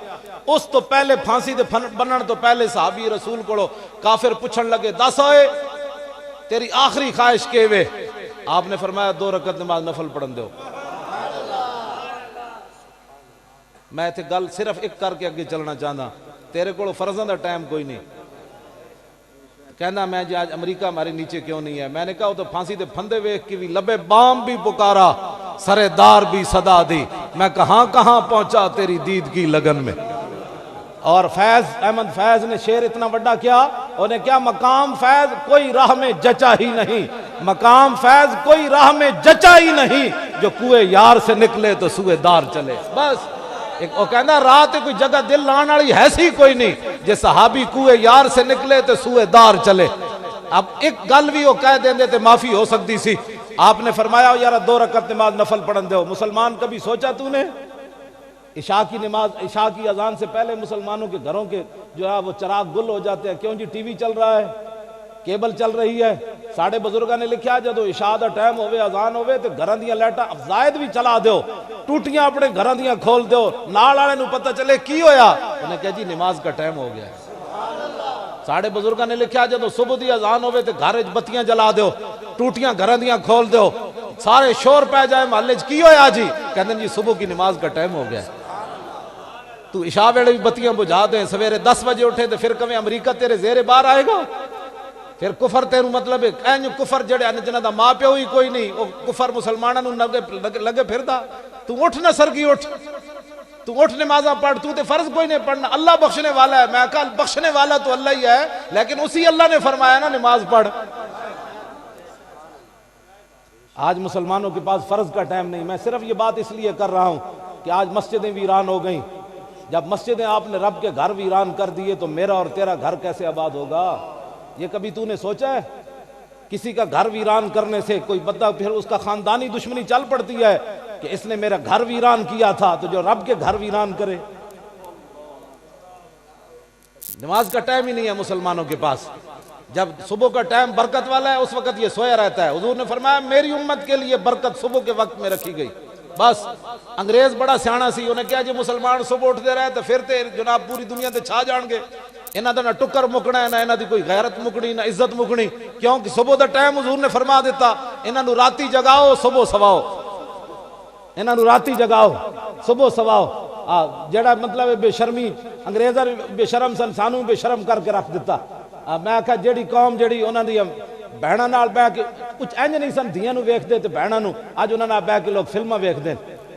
اس تو پہلے پھانسی دے بنن تو پہلے صحابی رسول کو کافر پوچھن لگے, دس ہوئے تیری آخری خواہش کے وے؟ آپ نے فرمایا 2 رکعت نماز نفل پڑھن دو. میں تے گل صرف ایک کر کے اگے چلنا چاہتا, تیرے کو فرضاں دا ٹائم کوئی نہیں. کہنا میں جی آج امریکہ ہمارے نیچے کیوں نہیں ہے؟ میں نے کہا وہ تو پھانسی دے پھندے ویکھ کے بھی لبے بام بھی پکارا, سرے دار بھی صدا دی, میں کہاں کہاں پہنچا تیری دید کی لگن میں. اور فیض احمد فیض نے شعر اتنا بڑا کیا, انہیں کیا مقام فیض کوئی راہ میں جچا ہی نہیں, مقام فیض کوئی راہ میں جچا ہی نہیں, جو کوئے یار سے نکلے تو سوئے دار چلے. بس ایک وہ کہنا رات کوئی جگہ دل لان والی ایسی کوئی نہیں جے صحابی کوئے یار سے نکلے تو سوئے دار چلے. اب ایک گل بھی وہ کہہ دیندے تے معافی ہو سکتی سی. آپ نے فرمایا یار 2 رکعت نماز نفل پڑھن دو. مسلمان کبھی سوچا تو نے عشاء کی نماز عشاء کی اذان سے پہلے مسلمانوں کے گھروں کے جو ہے وہ چراغ گل ہو جاتے ہیں؟ کیوں جی ٹی وی چل رہا ہے, کیبل چل رہی ہے. ساڑھے بزرگاں نے لکھیا جدو عشاء دا ٹائم ہوئے اذان ہوئے تے گھراں دیاں لائٹاں زائد بھی چلا دیو, ٹوٹیاں اپنے گھراں دیاں کھول دیو, نال والے نوں پتہ چلے کی ہویا, انہیں کہا جی نماز کا ٹائم ہو گیا ہے. ساڑھے بزرگاں نے لکھیا جدو صبح دی اذان ہوئے تے گھر وچ بتیاں جلا دیو, ٹوٹیاں گھراں دیاں کھول دیو, سارے شور پہ جائے محلے وچ کی ہویا جی, کہندے جی صبح کی نماز کا ٹائم ہو گیا ہے. تو عشاء ویلے بھی بتیاں بجھا دیں, سویرے 10 بجے اٹھے تو پھر کبھی امریکہ تیرے زیر بار آئے گا. پھر کفر تیرو مطلب ہے کفر جڑے جنہاں دا ماں پیو ہی کوئی نہیں, وہ کفر مسلماناں نوں لگے پھردا. تو اٹھ نہ سرگی اٹھ, تو اٹھ نمازاں پڑھ, تو تے فرض کوئی نہیں پڑھنا, اللہ بخشنے والا ہے. میں کہا بخشنے والا تو اللہ ہی ہے, لیکن اسی اللہ نے فرمایا نا نماز پڑھ. آج مسلمانوں کے پاس فرض کا ٹائم نہیں. میں صرف یہ بات اس لیے کر رہا ہوں کہ آج مسجدیں ویران ہو گئیں. جب مسجدیں آپ نے رب کے گھر ویران کر دیے تو میرا اور تیرا گھر کیسے آباد ہوگا؟ یہ کبھی تو نے سوچا ہے؟ کسی کا گھر ویران کرنے سے کوئی بندہ پھر اس کا خاندانی دشمنی چل پڑتی ہے کہ اس نے میرا گھر ویران کیا تھا, تو جو رب کے گھر ویران کرے. نماز کا ٹائم ہی نہیں ہے مسلمانوں کے پاس. جب صبح کا ٹائم برکت والا ہے اس وقت یہ سویا رہتا ہے. حضور نے فرمایا میری امت کے لیے برکت صبح کے وقت میں رکھی گئی. بس انگریز بڑا سیانا سی, انہیں کیا جی مسلمان صبح اٹھتے رہے تو پھر تے جناب پوری دنیا تے چھا جان گے. انہاں دا نہ ٹکر مکنا ہے, نہ انہاں دی کوئی غیرت مکنی, نہ عزت مکنی, کیونکہ صبح دا ٹائم حضور نے فرما دیتا انہاں نو راتی جگاؤ صبح سواؤ, انہاں نو راتی جگاؤ صبح سواؤ. جڑا مطلب بے شرمی انگریزاں بے شرم سن, سانو بے شرم کر کے رکھ دیتا. میں آکھا جیڑی قوم جیڑی انہاں دی بہناں نال بہ کے کچھ انج نہیں سن دھیاں نو ویکھدے تے بہناں نو, اج انہاں نال بہ کے لوگ فلماں ویکھدے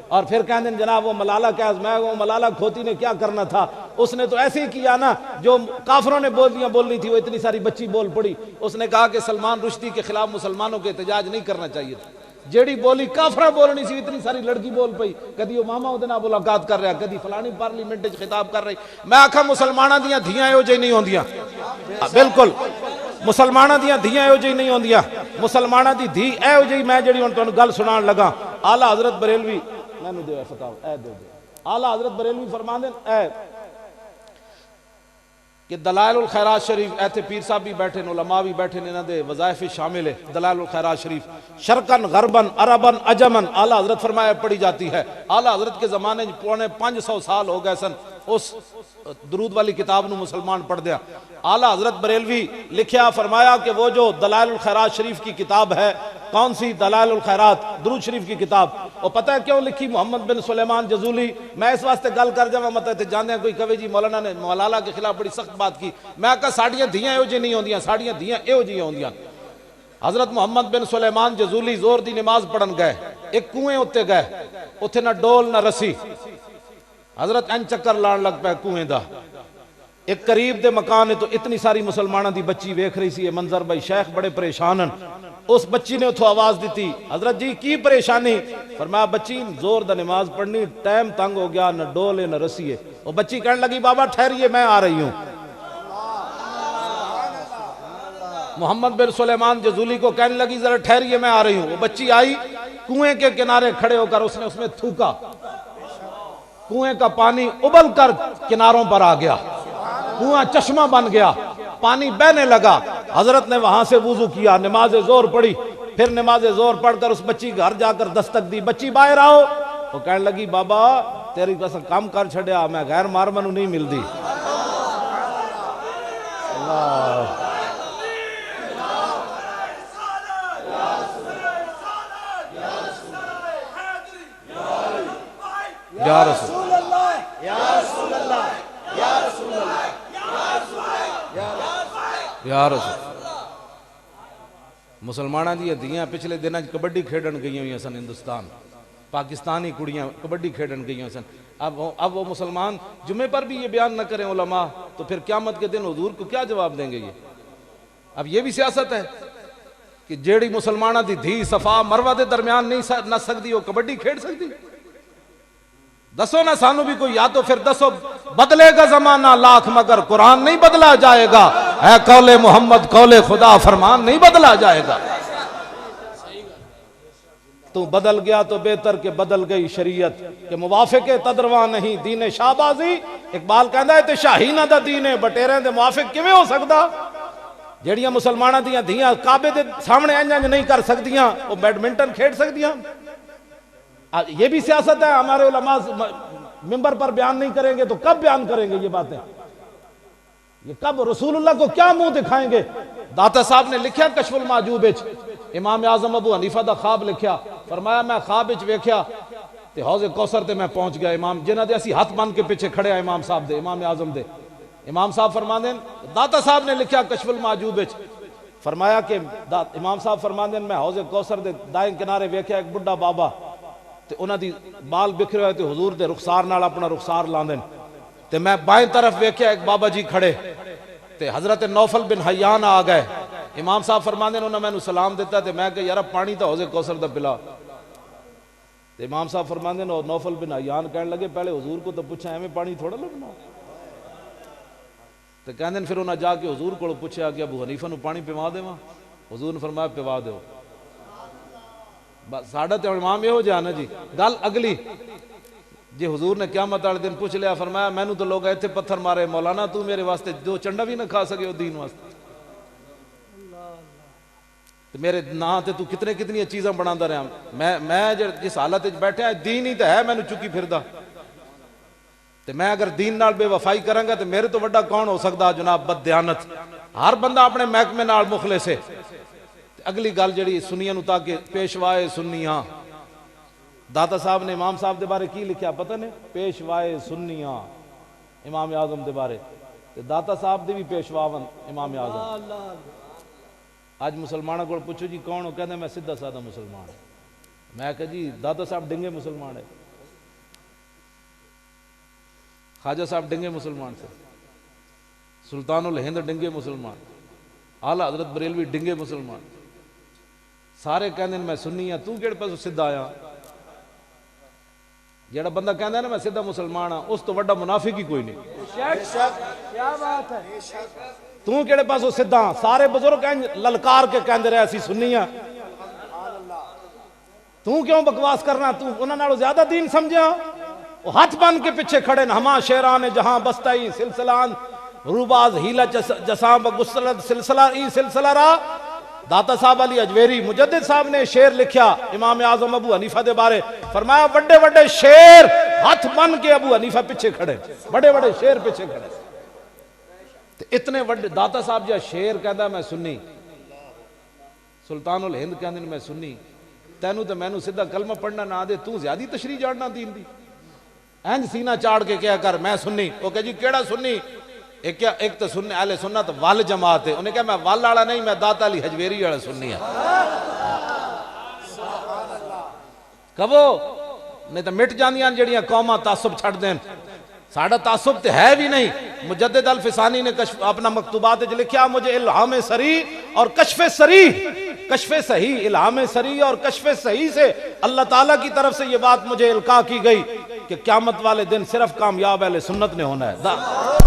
اور پھر کہندے جناب وہ ملالہ کیا. میں وہ ملالہ کھوتی نے کیا کرنا تھا, اس نے تو ایسے ہی کیا نا جو کافروں نے بولنی تھی, وہ اتنی ساری بچی بول پڑی. اس نے کہا کہ سلمان رشدی کے خلاف مسلمانوں کے احتجاج نہیں کرنا چاہیے تھا. جیڑی بولی کافرہ بولنی سی اتنی ساری لڑکی بول پئی, کدی وہ ماما اودے نال ملاقات کر رہا, کدی فلانی پارلیمنٹ وچ خطاب کر رہی. میں آکھا مسلماناں دیاں دھیاں ایہو جہی نہیں ہوندیاں, بالکل مسلماناں دیاں دھیاں ایہو جہی نہیں ہوندیاں. مسلماناں دی دھی ایہو جہی, میں جڑی ہن تانوں گل سنان لگا, اعلیٰ حضرت بریلوی مینوں دے فتاو اے دے اعلیٰ حضرت بریلوی فرماندے اے کہ دلائل الخیرات شریف, ایتھے پیر صاحب بھی بیٹھے, علماء بھی بیٹھے, انہاں دے وظائف شامل ہے. دلائل الخیرات شریف شرقن غربن عربن عجمن اعلیٰ حضرت فرمایا پڑھی جاتی ہے. اعلیٰ حضرت کے زمانے 550 سال ہو گئے سن اس درود والی کتاب نو مسلمان پڑھ دیا. اعلیٰ حضرت بریلوی لکھیا فرمایا کہ وہ جو دلائل الخیرات شریف کی کتاب ہے, کون سی دلائل الخیرات درود شریف کی کتاب, وہ پتہ ہے کیوں لکھی؟ محمد بن سلیمان جزولی. میں اس واسطے گل کر جاواں مت تے جاندے کوئی کہے جی مولانا نے ملالہ کے خلاف بڑی سخت بات کی. میں کہا ساڈیاں دھیاں ایہو جی نہیں ہوندیاں, ساڈیاں دھیاں ایہو جی ہوندیاں. حضرت محمد بن سلیمان جزولی زور دی نماز پڑھن گئے, ایک کنویں اتے گئے, اتھے نہ ڈول نہ رسی. حضرت این چکر لان لگ پے کنویں دا, ایک قریب دے مکان ہے, تو اتنی ساری مسلمانہ دی بچی ویکھ رہی سی یہ منظر. بھائی شیخ بڑے پریشانن. اس بچی نے اتھو آواز دیتی, حضرت جی کی پریشانی؟ فرمایا بچی زور دا نماز پڑھنی, ٹائم تنگ ہو گیا, نہ ڈول ہے نہ رسی ہے. وہ بچی کہنے لگی بابا ٹھہریے میں آ رہی ہوں. محمد بن سلیمان جزولی کو کہنے لگی ذرا ٹھہریے میں آ رہی ہوں. وہ بچی آئی, کنویں کے کنارے کھڑے ہو کر اس نے اس میں تھوکا, کنویں کا پانی ابل کر کناروں پر آ گیا, کنواں چشمہ بن گیا, پانی بہنے لگا. حضرت نے وہاں سے وضو کیا, نماز زور پڑھی, پھر نماز زور پڑھ کر اس بچی گھر جا کر دستک دی, بچی باہر آؤ. وہ کہنے لگی بابا تیری قسم کام کر چھڑیا, میں غیر مارمنو نہیں ملدی. اللہ یا رسول اللہ, یا رسول اللہ, یا رسول اللہ, یا رسول. مسلمانہ دی دھیاں پچھلے دنوں کبڈی کھیڈن گئی ہوئی سن ہندوستان, پاکستانی کڑیاں کبڈی کھیڈن گئی ہوئی سن. اب وہ مسلمان جمعے پر بھی یہ بیان نہ کریں علماء, تو پھر قیامت کے دن حضور کو کیا جواب دیں گے؟ یہ اب یہ بھی سیاست ہے. کہ جیڑی مسلمانہ دی دھی صفا مروہ دے درمیان نہیں نہ سکتی وہ کبڈی کھیڑ سکتی؟ دسو نا سانو بھی کوئی، یا تو پھر دسو بدلے گا زمانہ لاکھ مگر قرآن نہیں بدلا جائے گا، اے قول محمد قول خدا فرمان نہیں بدلا جائے گا۔ تو بدل گیا تو بہتر کہ بدل گئی شریعت کہ موافق تدرواں نہیں دین شاہبازی۔ اقبال کہندا ہے تے شاہینہ دا دین ہے بٹیریں دے موافق کیویں ہو سکدا؟ جیڑیاں مسلمانہ دیاں دھیاں کعبے دے سامنے انج نہیں کر سکدیاں وہ بیڈمنٹن کھیڑ سکدیاں؟ یہ بھی سیاست ہے، ہمارے علماء ممبر پر بیان نہیں کریں گے تو کب بیان کریں گے یہ باتیں؟ یہ کب رسول اللہ کو کیا منہ دکھائیں گے؟ داتا صاحب نے لکھیا کشف المعجوب وچ، امام اعظم ابو حنیفہ دا خواب لکھیا، فرمایا میں خواب وچ ویکھیا تے حوض کوثر تے میں پہنچ گیا، امام جنہاں دے اسی ہاتھ بن کے پیچھے کھڑے ہیں امام صاحب دے، امام اعظم دے۔ امام صاحب فرماندے داتا صاحب نے لکھیا کشف المعجوب وچ، فرمایا کہ امام صاحب فرماندے میں حوض کوثر دے دائیں کنارے ویکھیا ایک بڈھا بابا تے انہاں دی بال بکھرے ہوئے تے حضور دے رخسار نال اپنا رخسار لاندے تے میں بائیں طرف ویکھیا ایک بابا جی کھڑے تے حضرت نوفل بن حیان آ گئے۔ امام صاحب فرماندے انہوں نے میں سلام دیتا تے میں کہ یار پانی تا حوض کوثر دا پلا تے امام صاحب فرماندے نوفل بن حیان کہنے لگے پہلے حضور کو تو پوچھا ایویں پانی تھوڑا لگنا تے کہندے پھر انہاں جا کے حضور کو پوچھا کہ ابو حنیفہ نو پانی پیوا دیواں؟ حضور نے فرمایا پیوا دیو۔ ساڑھا تے امام یہ ہو جانا جی گل اگلی جی حضور نے قیامت والے دن پوچھ لیا، فرمایا میں نو تو لوگ ایتھے پتھر مارے مولانا تو میرے واسطے دو چنڈا بھی نہ کھا سکے ہو دین واسطے، میرے نا تے تو کتنی چیزاں بناتا رہا، میں جس حالت بیٹھے ہیں دین ہی تو ہے میں نو چکی پھردا تے میں اگر دین نال بے وفائی کروں گا تے میرے تو وڈا کون ہو سکتا جناب بد دیانت۔ ہر بندہ اپنے محکمے نال مخلص ہے۔ اگلی گل جڑی سنیاں نو تاکہ پیشوائے سنیاں، داتا صاحب نے امام صاحب دے بارے کی لکھیا پتہ نہیں؟ پیشوائے سنیاں امام اعظم دے بارے، داتا صاحب دے بھی پیشواون امام اعظم۔ آج مسلمانوں کو پوچھو جی کون ہو، کہتے ہیں میں سیدھا سادہ مسلمان، میں کہا جی داتا صاحب ڈنگے مسلمان ہے، خواجہ صاحب ڈنگے مسلمان سے، سلطان الہند ڈنگے مسلمان، اعلیٰ حضرت بریلوی ڈنگے مسلمان، سارے کہندے میں سنی ہاں، تو کیڑے پاسوں سیدھا آیا؟ جیڑا بندہ کہندا ہے نا میں سیدھا مسلمان ہاں اس تو بڑا منافق ہی کوئی نہیں۔ کیا بات ہے، تو کیڑے پاسوں سیدھا؟ سارے بزرگ للکار کے کہندے رہے اسی سنی ہاں، تو کیوں بکواس کرنا؟ تو انہاں نالوں زیادہ دین سمجھا؟ وہ ہاتھ بن کے پیچھے کھڑے نا، ہما شیران جہاں بستائی سلسلان روباز ہیلا جساں بگسلت سلسلہ ای سلسلہ را۔ داتا صاحب علی اجویری مجدد صاحب نے شعر لکھیا امام اعظم ابو حنیفہ دے بارے، فرمایا بڑے بڑے شعر ہاتھ بن کے ابو حنیفہ پیچھے کھڑے، بڑے بڑے شعر پیچھے کھڑے، اتنے بڑے داتا صاحب جا شعر کہندا میں سنی، سلطان الہند کہندے میں سنی، تینوں تے مینوں سیدھا کلمہ پڑھنا نہ دے، تو زیادی تشریح جاننا دین دی، اینج سینہ چاڑ کے کیا کر میں سنی، وہ کہ جی کیڑا سنی؟ ایک تو سننے اہل سنت وال جماعت ہے، انہیں کہا میں وال والا نہیں میں داتا علی حجویری والا سنی ہے، کبو نہیں تو مٹ جاندیاں جڑیاں قوماں تعصب چھڑ دین، ساڑھا تعصب تے ہے بھی نہیں۔ مجدد الفسانی نے اپنا مکتوبات لکھیا مجھے الہام سری اور کشف سری، کشف صحیح الہام سری اور کشف صحیح سے اللہ تعالیٰ کی طرف سے یہ بات مجھے القا کی گئی کہ قیامت والے دن صرف کامیاب اہل سنت نے ہونا ہے۔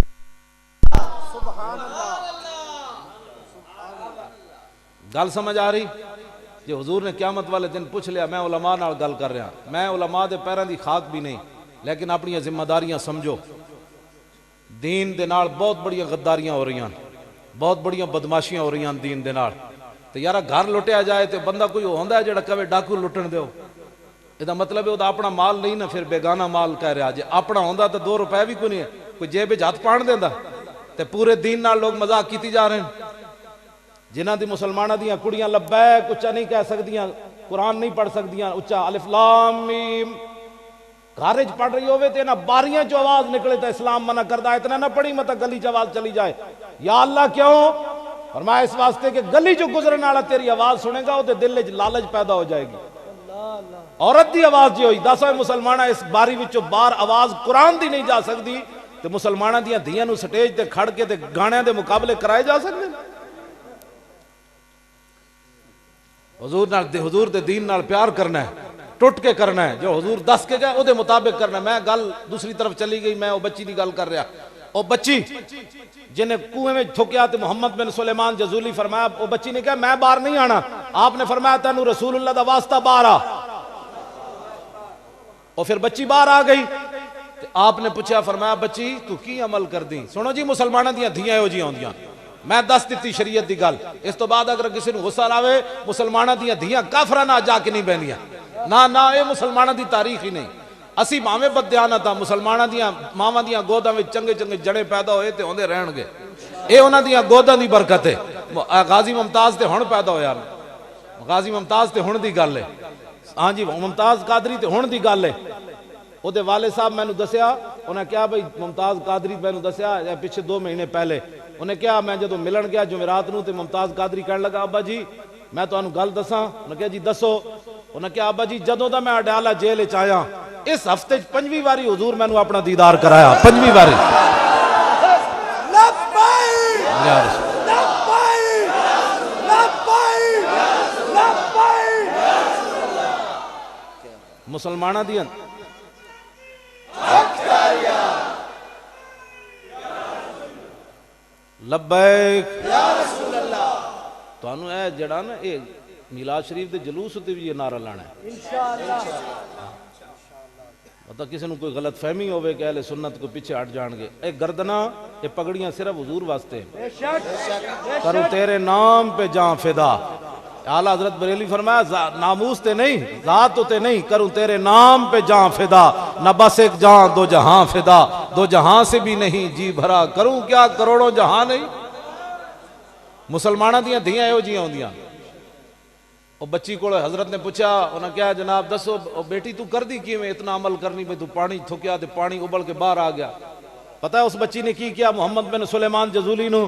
گل سمجھ آ رہی؟ جی حضور نے قیامت والے دن پوچھ لیا، میں علماء نال گل کر رہا، میں علماء دے پیراں دی خاک بھی نہیں، لیکن اپنی ذمہ داریاں سمجھو، دین دے نال بہت بڑیاں غداریاں ہو رہی ہیں، بہت بڑیاں بدماشیاں ہو رہی ہیں دین دے نال، تو یارا گھر لٹیا جائے تو بندہ کوئی ہوندا ہے جڑا کہے ڈاکو لٹن دیو، یہ مطلب ہے وہ اپنا مال نہیں نہ پھر بیگانہ مال کہہ رہا، جے اپنا ہوندا تو 2 روپے بھی کوئی نہیں ہے، کوئی جیب وچ ہاتھ پان دیندا تے پورے دین نال لوگ مذاق کیتی جا رہے ہیں۔ جنہ دی مسلمانہ دیاں کڑیاں لبیک اچھا نہیں کہہ سکدیاں، قرآن نہیں پڑھ سکدیاں اچھا الف لام میم، گھرج پڑھ رہی ہوئے تے نہ باریاں جو آواز نکلے تو اسلام منع کردہ، اتنا نہ پڑھی مطلب گلی جو آواز چلی جائے، یا اللہ کیوں؟ فرمایا اس واسطے کہ گلی جو گزرنے والا تیری آواز سنے گا وہ دل وچ لالچ پیدا ہو جائے گی۔ عورت دی آواز جو ہوئی 10 مسلمانہ اس باری وچوں بار آواز قرآن دی نہیں جا سکتی تے مسلمانہ دیاں دھیاں نو سٹیج تے کھڑ کے تے گانے دے مقابلے کرائے جا سکتے ہیں؟ حضور دے دین نال پیار کرنا ہے، ٹوٹ کے کرنا ہے، جو حضور دس کے گئے او دے مطابق کرنا ہے۔ میں گل دوسری طرف چلی گئی، میں او بچی دی گل کر رہا، او بچی جنہیں کنویں میں تھوکیا تے محمد بن سلیمان جزولی فرمایا، او بچی نے کہا میں باہر نہیں آنا، آپ نے فرمایا تینوں رسول اللہ دا واسطہ باہر آ، اور پھر بچی باہر آ گئی، آپ نے پوچھا فرمایا بچی تو کی عمل کر دی؟ سنو جی مسلمانوں دیاں دھیاں ہو جی ہوندیاں، میں دس دیتی شریعت دی گل، اس تو بعد اگر کسی نے غصہ آوے مسلمانوں دیاں دھیاں کافراں نہ جا کے نہیں بہندیاں، نہ اے مسلمانوں دی تاریخ ہی نہیں، اسی ماویں بددیانت ہاں، مسلمانوں دیاں ماواں دیاں گوداں وچ چنگے چنگے جڑے پیدا ہوئے تے ہوندے رہن گے، اے انہاں دیاں گوداں دی برکت ہے۔ غازی ممتاز تے ہن پیدا ہویا، غازی ممتاز تے ہن دی گل ہے، ہاں جی ممتاز قادری تے ہن دی گل ہے، او دے والد صاحب میں نو دسیا، انہیں کیا بھئی ممتاز قادری میں نو دسیا پچھے 2 مہینے پہلے، انہیں کیا میں جدو ملن گیا جمعرات نو تے ممتاز قادری کہنے لگا ابا جی میں تو انہوں گل دساں، انہیں کیا جی دسو، انہیں کیا ابا جی جدو دا میں اڈیالہ جیل چایا اس ہفتے 5ویں واری حضور میں نو اپنا دیدار کرایا، 5ویں واری۔ مسلمانہ دیاں لبیک یا رسول اللہ، تو انہوں اے جڑا نا اے میلاد شریف دے جلوس ہوتے بھی یہ نعرہ لانا ہے انشاءاللہ، مطلب کسی نے کوئی غلط فہمی ہوئے کہ اہل سنت کو پیچھے ہٹ جان گے، اے گردنا اے پگڑیاں صرف حضور واسطے کروں تیرے نام پہ جان فدا، اعلیٰ حضرت بریلی فرمایا ناموس تے نہیں ذات تے نہیں، کروں تیرے نام پہ جان فدا، نہ بس ایک جان 2 جہاں فدا، 2 جہاں سے بھی نہیں جی بھرا، کروں کیا کروڑوں جہاں نہیں۔ مسلمانہ دیاں دھیاں ہو جی ہوندیاں، او بچی کو حضرت نے پوچھا، انہوں نے کیا جناب دسو بیٹی تو کر دی کی میں اتنا عمل کرنی پہ تو پانی تھوکیا تے پانی ابل کے باہر آ گیا، پتہ ہے اس بچی نے کی کیا؟ محمد بن سلیمان جزولی نو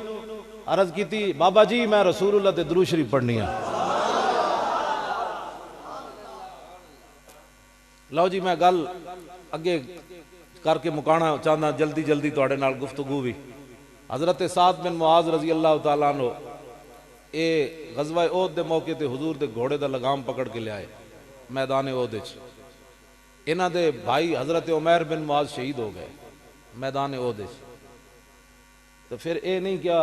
عرض کی تھی بابا جی میں رسول اللہ تے درود شریف پڑھنی ہے، لو جی میں گل اگے کر کے مکانا چاہنا جلدی جلدی توڑے نال گفتگو بھی۔ حضرت سعد بن معاذ رضی اللہ تعالیٰ عنہ اے غزوہ احد دے موقع تے حضور دے گھوڑے دا لگام پکڑ کے لے آئے میدان احد وچ، انہاں دے بھائی حضرت عمیر بن معاذ شہید ہو گئے میدان احد وچ، تو پھر اے نہیں کیا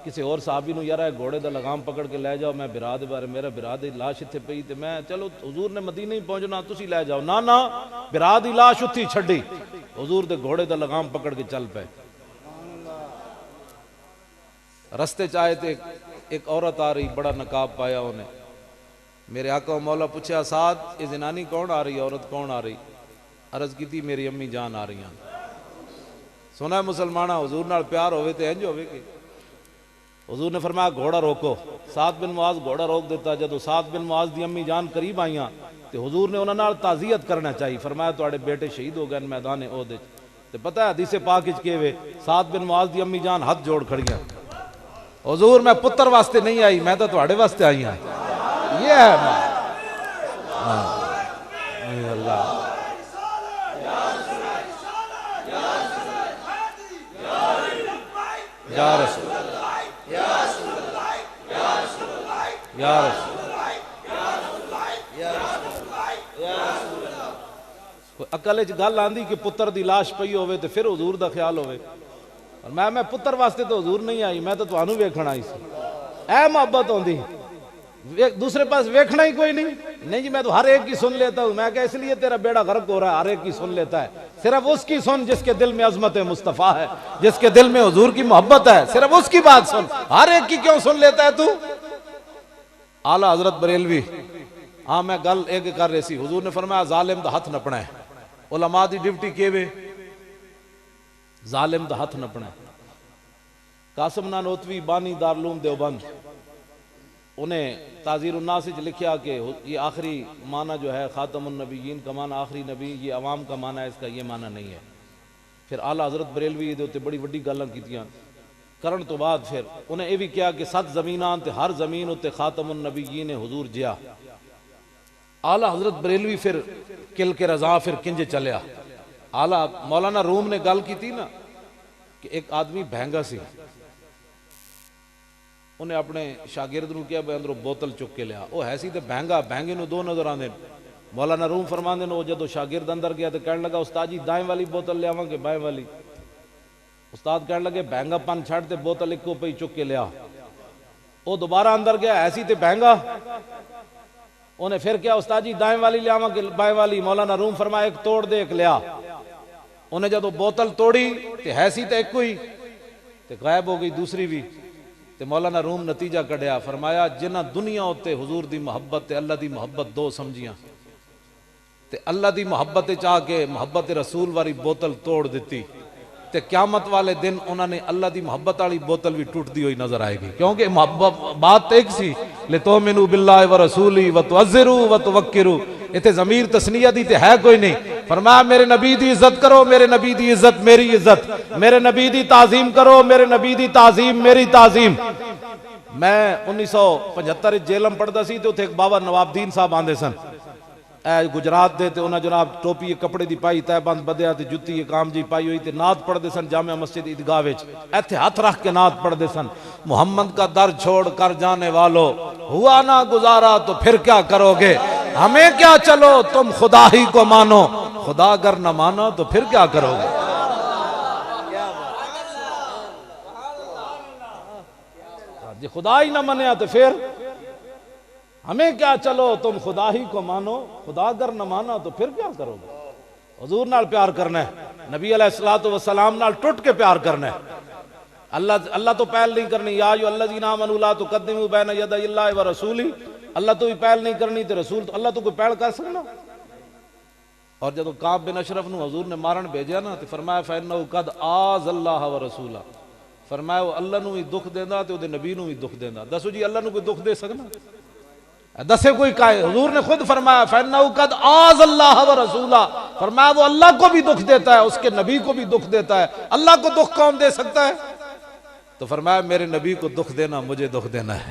کسی اور صحابی نو یارا گھوڑے دا لگام پکڑ کے لے جاؤ، میں برا دے بارے میرا برا دی لاش اتھے پئی تے میں چلو حضور نے مدینہ ہی پہنچنا تسی لے جاؤ، نہ برا دی لاش اتھی چھڈی، حضور دے گھوڑے دا لگام پکڑ کے چل پے، رستے چاہے تے ایک عورت آ رہی بڑا نقاب پایا انہیں، میرے آقا و مولا پوچھا سعد یہ زنانی کون آ رہی عورت کون آ رہی؟ عرض کی تھی میری امی جان آ رہی ہیں۔ سنا ہے مسلمانہ حضور نال پیار ہوئے تے انج ہوئے کہ حضور نے فرمایا گھوڑا روکو، سعد بن معاذ گھوڑا روک دیتا، جدو سعد بن معاذ دی امی جان قریب آئیاں تے حضور نے انہاں نال تعزیت کرنا چاہیے، فرمایا تواڈے بیٹے شہید ہو گئے میدان احد وچ، تے پتہ ہے حدیث پاک وچ کہ وے سعد بن معاذ دی امی جان ہاتھ جوڑ کھڑیاں، حضور میں پتر واسطے نہیں آئی، میں تو تواڈے واسطے آئی ہاں، یہ ہے اللہ یا رسول یا رسول عقل وچ گل آندی کہ پتر دی لاش پئی ہوئے تے پھر حضور دا خیال ہوئے، اور میں پتر واسطے تو حضور نہیں آئی، میں تو تانوں ویکھن آئی سی، اے محبت ہوندی دوسرے پاس ویکھنا ہی کوئی نہیں جی میں تو ہر ایک کی سن لیتا ہوں، میں کہ اس لیے تیرا بیڑا غرق ہو رہا ہے، ہر ایک کی سن لیتا ہے، صرف اس کی سن جس کے دل میں عظمت مصطفیٰ ہے، جس کے دل میں حضور کی محبت ہے، صرف اس کی بات سن، ہر ایک کی کیوں سن لیتا ہے تو؟ اعلیٰ حضرت بریلوی ہاں میں گل ایک کر رہی سی، حضور نے فرمایا ظالم دا ہاتھ نپنا ہے، علماء دی ڈیوٹی کیوے ظالم دا ہاتھ نپنا ہے۔ قاسم نانوتوی بانی دارالعلوم دیوبند انہیں تعزیر الناس سے لکھیا کہ یہ آخری معنی جو ہے خاتم النبیین کا معنی آخری نبی، یہ عوام کا معنی ہے، اس کا یہ معنی نہیں ہے۔ پھر اعلیٰ حضرت بریلوی دے بڑی بڑی گلاں کیتیاں کرن تو بعد پھر انہیں یہ بھی کیا کہ 7 زمینان تے ہر زمین اتے خاتم النبیین حضور جیا۔ اعلیٰ حضرت بریلوی پھر کل کے رضا پھر کنجے چلیا۔ اعلیٰ مولانا روم نے گل کی تھی نا کہ ایک آدمی بھینگا سی، انہیں اپنے شاگرد نو کیا بھائی اندروں بوتل چک کے لیا، وہ ہے سی تے بہنگا، بہنگے نو دو نظر آندے۔ مولانا روم فرماندے نے وہ جدو شاگرد اندر گیا تو کہنے لگا استاد جی دائیں والی بوتل لے آواں کہ بائیں والی؟ استاد کہنے لگے بہنگا پن چھڑ تے بوتل ایک کو پہ چک کے لیا۔ وہ دوبارہ اندر گیا ایسی تے بہنگا، انہیں پھر کیا استاد جی دائیں والی لے آواں کہ بائیں والی؟ مولانا روم فرمایا ایک توڑ دے ایک لیا۔ انہیں جدو بوتل توڑی تے ایسی تے ایک کوئی تے غائب ہو گئی دوسری بھی۔ تے مولانا روم نتیجہ کڈیا، فرمایا جنہ دنیا ہوتے حضور دی محبت تے اللہ دی محبت دو سمجھیاں تے اللہ دی محبت چاہ کے محبت رسول والی بوتل توڑ دیتی تے قیامت والے دن انہوں نے اللہ دی محبت والی بوتل بھی ٹوٹ دی ہوئی نظر آئے گی، کیونکہ بات ایک سی لِتُؤْمِنُوا بِاللَّهِ وَرَسُولِهِ وَتُعَزِّرُوا وَتُوَقِّرُوا، اتنے ضمیر تسنیہ دی تے ہے کوئی نہیں۔ فرمایا میرے نبی دی عزت کرو، میرے نبی دی عزت میری عزت، میرے نبی دی تعظیم کرو، میرے نبی دی تعظیم میری تعظیم۔ میں 1975 جیلم پڑھدا سی تے اتھے ایک بابا نواب الدین صاحب آندے سن، اے گجرات دے، تے انہاں جناب ٹوپی کپڑے دی پائی، تہ بند بدیا تے جُتی کام جی پائی ہوئی، تے نعت پڑھ دے سن جامع مسجد عیدگاہ وچ، ایتھے ہاتھ رکھ کے نعت پڑھ دے سن، محمد کا در چھوڑ کر جانے والو، ہوا نہ گزارا تو پھر کیا کرو گے، ہمیں کیا چلو تم خدا ہی کو مانو، خدا اگر نہ مانا تو پھر کیا کرو گے۔ جی خدا ہی نہ منیا تو پھر ہمیں کیا چلو تم خدا ہی کو مانو، خدا اگر نہ مانا تو پھر کیا کرو گے۔ حضور نال پیار کرنا ہے، نبی علیہ الصلوۃ والسلام نال ٹوٹ کے پیار کرنا ہے۔ اللہ تو پہل نہیں کرنی، یا ایھا الذین آمنوا لا تقدموا بین یدی اللہ ورسولہ، اللہ تو بھی پہل نہیں کرنی تے رسول تو اللہ تو کوئی پہل کر سکنا۔ اور جب کعب بن اشرف نو حضور نے مارن بھیجیا نا تو فرمایا فإنہ قد آذ اللہ ورسولہ، فرمایا وہ اللہ نو بھی دکھ دیندا تے او دے نبی نو بھی دکھ دیندا۔ دسو جی اللہ نو کوئی دکھ دے سکنا؟ دسے کوئی کہے، حضور نے خود فرمایا فإنہ قد آذ اللہ ورسولہ، فرمایا وہ اللہ کو بھی دکھ دیتا ہے، اس کے نبی کو بھی دکھ دیتا ہے، اللہ کو دکھ کون دے سکتا ہے؟ تو فرمایا میرے نبی کو دکھ دینا مجھے دکھ دینا ہے۔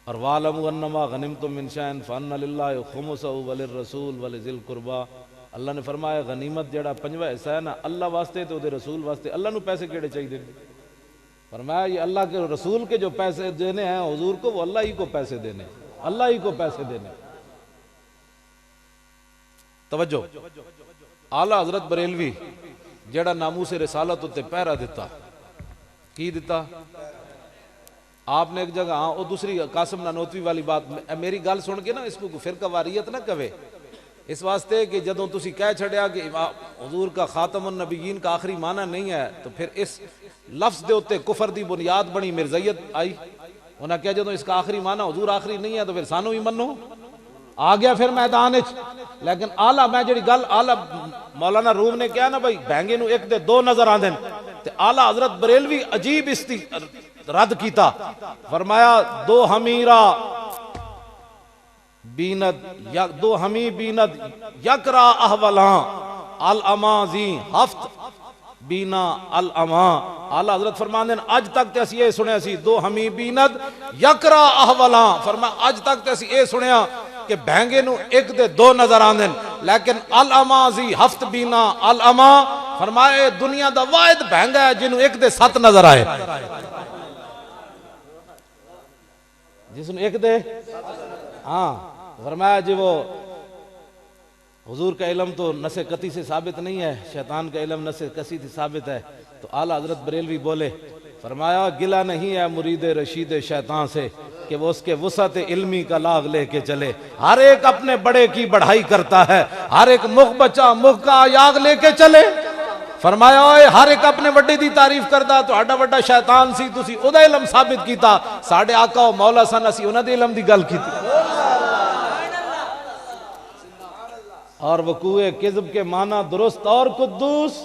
اور وَاعْلَمُوا أَنَّمَا غَنِمْتُم مِّن شَيْءٍ فَأَنَّ لِلَّهِ خُمُسَهُ وَلِلرَّسُولِ وَلِذِي الْقُرْبَىٰ، اللہ نے فرمایا غنیمت جڑا پنجواں حصہ ہے نا اللہ واسطے تو دے رسول واسطے، اللہ نو پیسے کیڑے چاہیے؟ فرمایا یہ اللہ کے رسول کے جو پیسے دینے ہیں حضور کو، وہ اللہ ہی کو پیسے دینے، اللہ ہی کو پیسے دینے۔ توجہ، اعلیٰ حضرت بریلوی جڑا ناموس رسالت تے پہرا دیتا، کی دیتا؟ آپ نے ایک جگہ، ہاں وہ دوسری قاسم نانوتوی والی بات، میری گل سن کے نا اس کو فرقہ واریت نہ کہے، اس واسطے کہ جدوں تسی کہہ چھڑیا کہ حضور کا خاتم النبیین کا آخری معنی نہیں ہے تو پھر اس لفظ دے ہوتے کفر دی بنیاد بنی مرزیت آئی۔ انہاں کہا جدوں اس کا آخری معنی حضور آخری نہیں ہے تو پھر سانو ہی منو، آ گیا پھر میدان وچ۔ لیکن اعلیٰ میں جڑی گل اعلیٰ مولانا روم نے کہا نا بھائی بہنگے نو ایک دے دو نظر آندے تے اعلیٰ حضرت بریلوی عجیب اس رد کیتا، فرمایا دو ہمیرا بیند، دو ہمی بیند یکرا احولاں الامازی ہفت بینا الاماں۔ اعلیٰ حضرت فرماندے ہیں اج تک تے اسی یہ سنیا سی دو ہمی بیند یکرا احولاں، فرمایا اج تک تے اسی یہ سنیا کہ بہنگے نو ایک دے دو نظر آندے، لیکن الامازی ہفت بینا الاماں، فرمایا دنیا دا واحد بہنگا ہے جنہوں ایک دے سات نظر آئے، جس نے ایک دے، ہاں فرمایا جی وہ حضور کا علم تو نس قطعی سے ثابت نہیں ہے، شیطان کا علم نس قطعی سے ثابت ہے۔ تو اعلیٰ حضرت بریلوی بولے، فرمایا گلہ نہیں ہے مرید رشید شیطان سے کہ وہ اس کے وسعت علمی کا لاغ لے کے چلے، ہر ایک اپنے بڑے کی بڑھائی کرتا ہے، ہر ایک مخ بچہ مخ کا یاغ لے کے چلے۔ فرمایا اوئے ہر ایک اپنے وڈے دی تعریف کردا، تو اڈا وڈا شیطان سی تسی او دا علم ثابت کیتا، ساڈے آقا و مولا سن اسی انہاں دے علم دی گل کیتی۔ اور وقوع کذب کے معنی درست اور قدوس،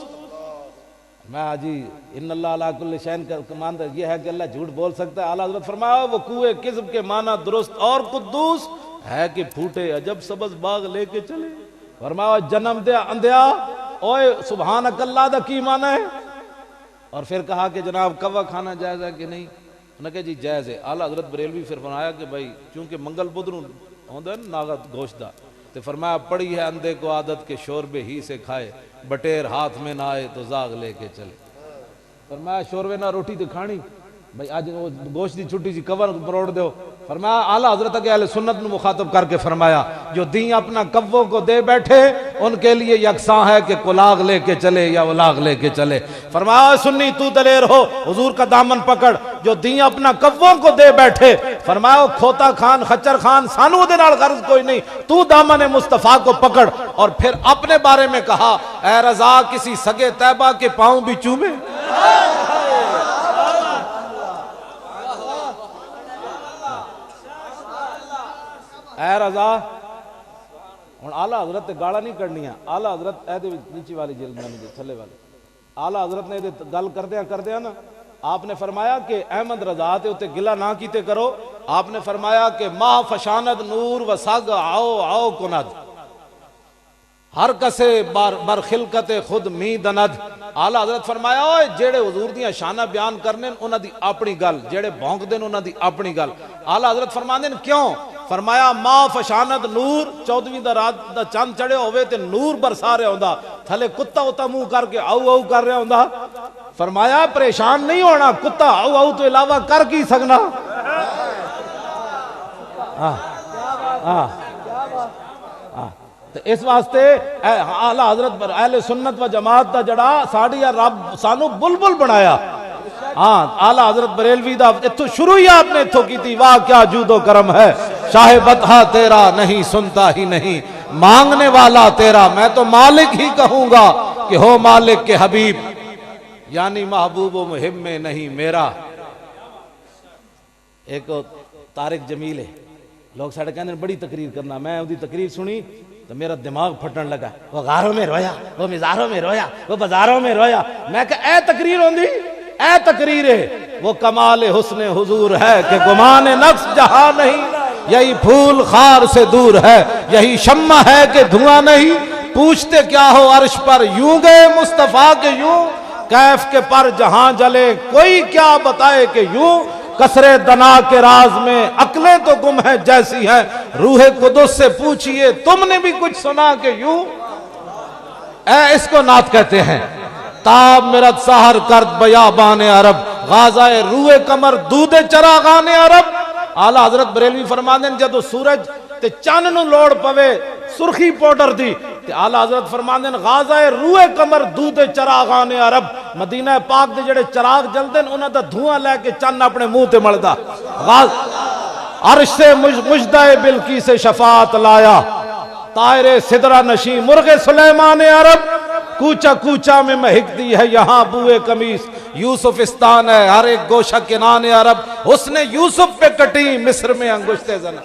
میں آجی ان اللہ علیہ کل شین کا معنی یہ ہے کہ اللہ جھوٹ بول سکتا ہے۔ اعلیٰ حضرت فرمایا وقوع کذب کے معنی درست اور قدوس ہے کہ پھوٹے عجب سبز باغ لے کے چلے۔ فرمایا جنم دیا اندھیا، اوئے سبحانک اللہ دا کی معنی ہے؟ اور پھر کہا کہ جناب کوا کھانا جائز ہے کہ نہیں؟ انہوں نے کہا جی جائز ہے۔ اعلیٰ حضرت بریلوی پھر فرمایا کہ بھائی چونکہ منگل بدھ نوں ہوندا ہے ناغت گوشت دا، تو فرمایا پڑی ہے اندھے کو عادت کے شوربے ہی سے کھائے، بٹیر ہاتھ میں نہ آئے تو زاغ لے کے چلے۔ فرمایا شوربے نہ روٹی تو کھانی، بھائی آج وہ گوشت دی چھٹی سی کور پروڑ دیو. فرمایا اعلیٰ حضرت کے اہل سنت نے مخاطب کر کے فرمایا جو دین اپنا کبوں کو دے بیٹھے ان کے لیے یکساں ہے کہ کلاغ لے کے چلے یا الاغ لے کے چلے. فرمایا سنی تو دلیر ہو حضور کا دامن پکڑ جو دین اپنا کبوں کو دے بیٹھے. فرمایا کھوتا خان خچر خان سانو دے نال غرض کوئی نہیں, تو دامن مصطفیٰ کو پکڑ. اور پھر اپنے بارے میں کہا اے رضا کسی سگے طیبہ کے پاؤں بھی چومے. اے رضا ہن اعلیٰ حضرت گالا نہیں کرنی ہے. اعلیٰ حضرت اے دے نیچی والی جلد میں تھلے والی اعلیٰ حضرت نے گل کردیا نا آپ نے فرمایا کہ احمد رضا تے اتے گلہ نہ کیتے کرو. آپ نے فرمایا کہ ماہ فشاند نور و سگ آؤ آؤ کند ہر کسے بر خلقت خود می دند. اعلیٰ حضرت فرمایا اوے جیڑے حضور دیاں شانہ بیان کرنے انہاں دی اپنی گل, جیڑے بھونک دین انہاں دی اپنی گل. اعلیٰ حضرت فرماندے کیوں؟ فرمایا ما فشاند نور 14ویں دا رات دا چاند چڑھے ہوئے تے نور برسا رہا ہوندا, تھلے کتا ہوتا منہ کر کے او او کر رہا ہوندا. فرمایا پریشان نہیں ہونا, کتا او او تو علاوہ کر کی سکنا. اس واسطے اعلیٰ حضرت اہل سنت و جماعت دا جڑا ساڑی رب سانو بلبل بنایا. ہاں اعلیٰ حضرت بریلوی دا اتھو شروع ہی آپ نے اتھو کی تھی واہ کیا جود و کرم ہے شاہ بطحہ تیرا نہیں سنتا ہی نہیں مانگنے والا تیرا میں تو مالک ہی کہوں گا کہ ہو مالک کے حبیب یعنی محبوب و محب میں نہیں میرا. ایک طارق جمیل ہے, لوگ ساڑھے کہنے بڑی تقریر کرنا, میں ان دی تقریر سنی تو میرا دماغ پھٹن لگا. وہ غاروں میں رویا, وہ مزاروں میں رویا, وہ بازاروں میں رویا. میں کہا اے تقریر ہوندی, اے تقریر ہے وہ کمال حسن حضور ہے کہ گمان نفس جہاں نہیں, یہی پھول خار سے دور ہے, یہی شمع ہے کہ دھواں نہیں. پوچھتے کیا ہو عرش پر یوں گئے مصطفیٰ کے یوں, کیف کے پر جہاں جلے کوئی کیا بتائے کہ یوں. کسرے دنا کے راز میں عقلیں تو گم ہیں جیسی ہیں, روح قدس سے پوچھئے تم نے بھی کچھ سنا کہ یوں. اے اس کو نعت کہتے ہیں. تاب مرد سہر کرد بیابان عرب غازائے روح کمر دودھ چراغان عرب. اعلیٰ حضرت بریلوی فرماندے جدو سورج تے چاند نو لوڑ پوے سرخی پاؤڈر دی تے اعلیٰ حضرت فرماندے غازائے روح کمر دودھ چراغان عرب. مدینہ پاک دے جڑے چراغ جلدے انہاں دا دھواں لے کے چند اپنے منہ تے ملدا. عرش سے مجدہ بلکی سے شفاعت لایا, طائر سدرہ نشی مرغ سلیمان عرب. کوچا کوچا میں مہکتی ہے یہاں بوئے قمیص, یوسفستان ہے ہر ایک گوشہ کنان عرب. اس نے یوسف پہ کٹی مصر میں انگشتے زنا.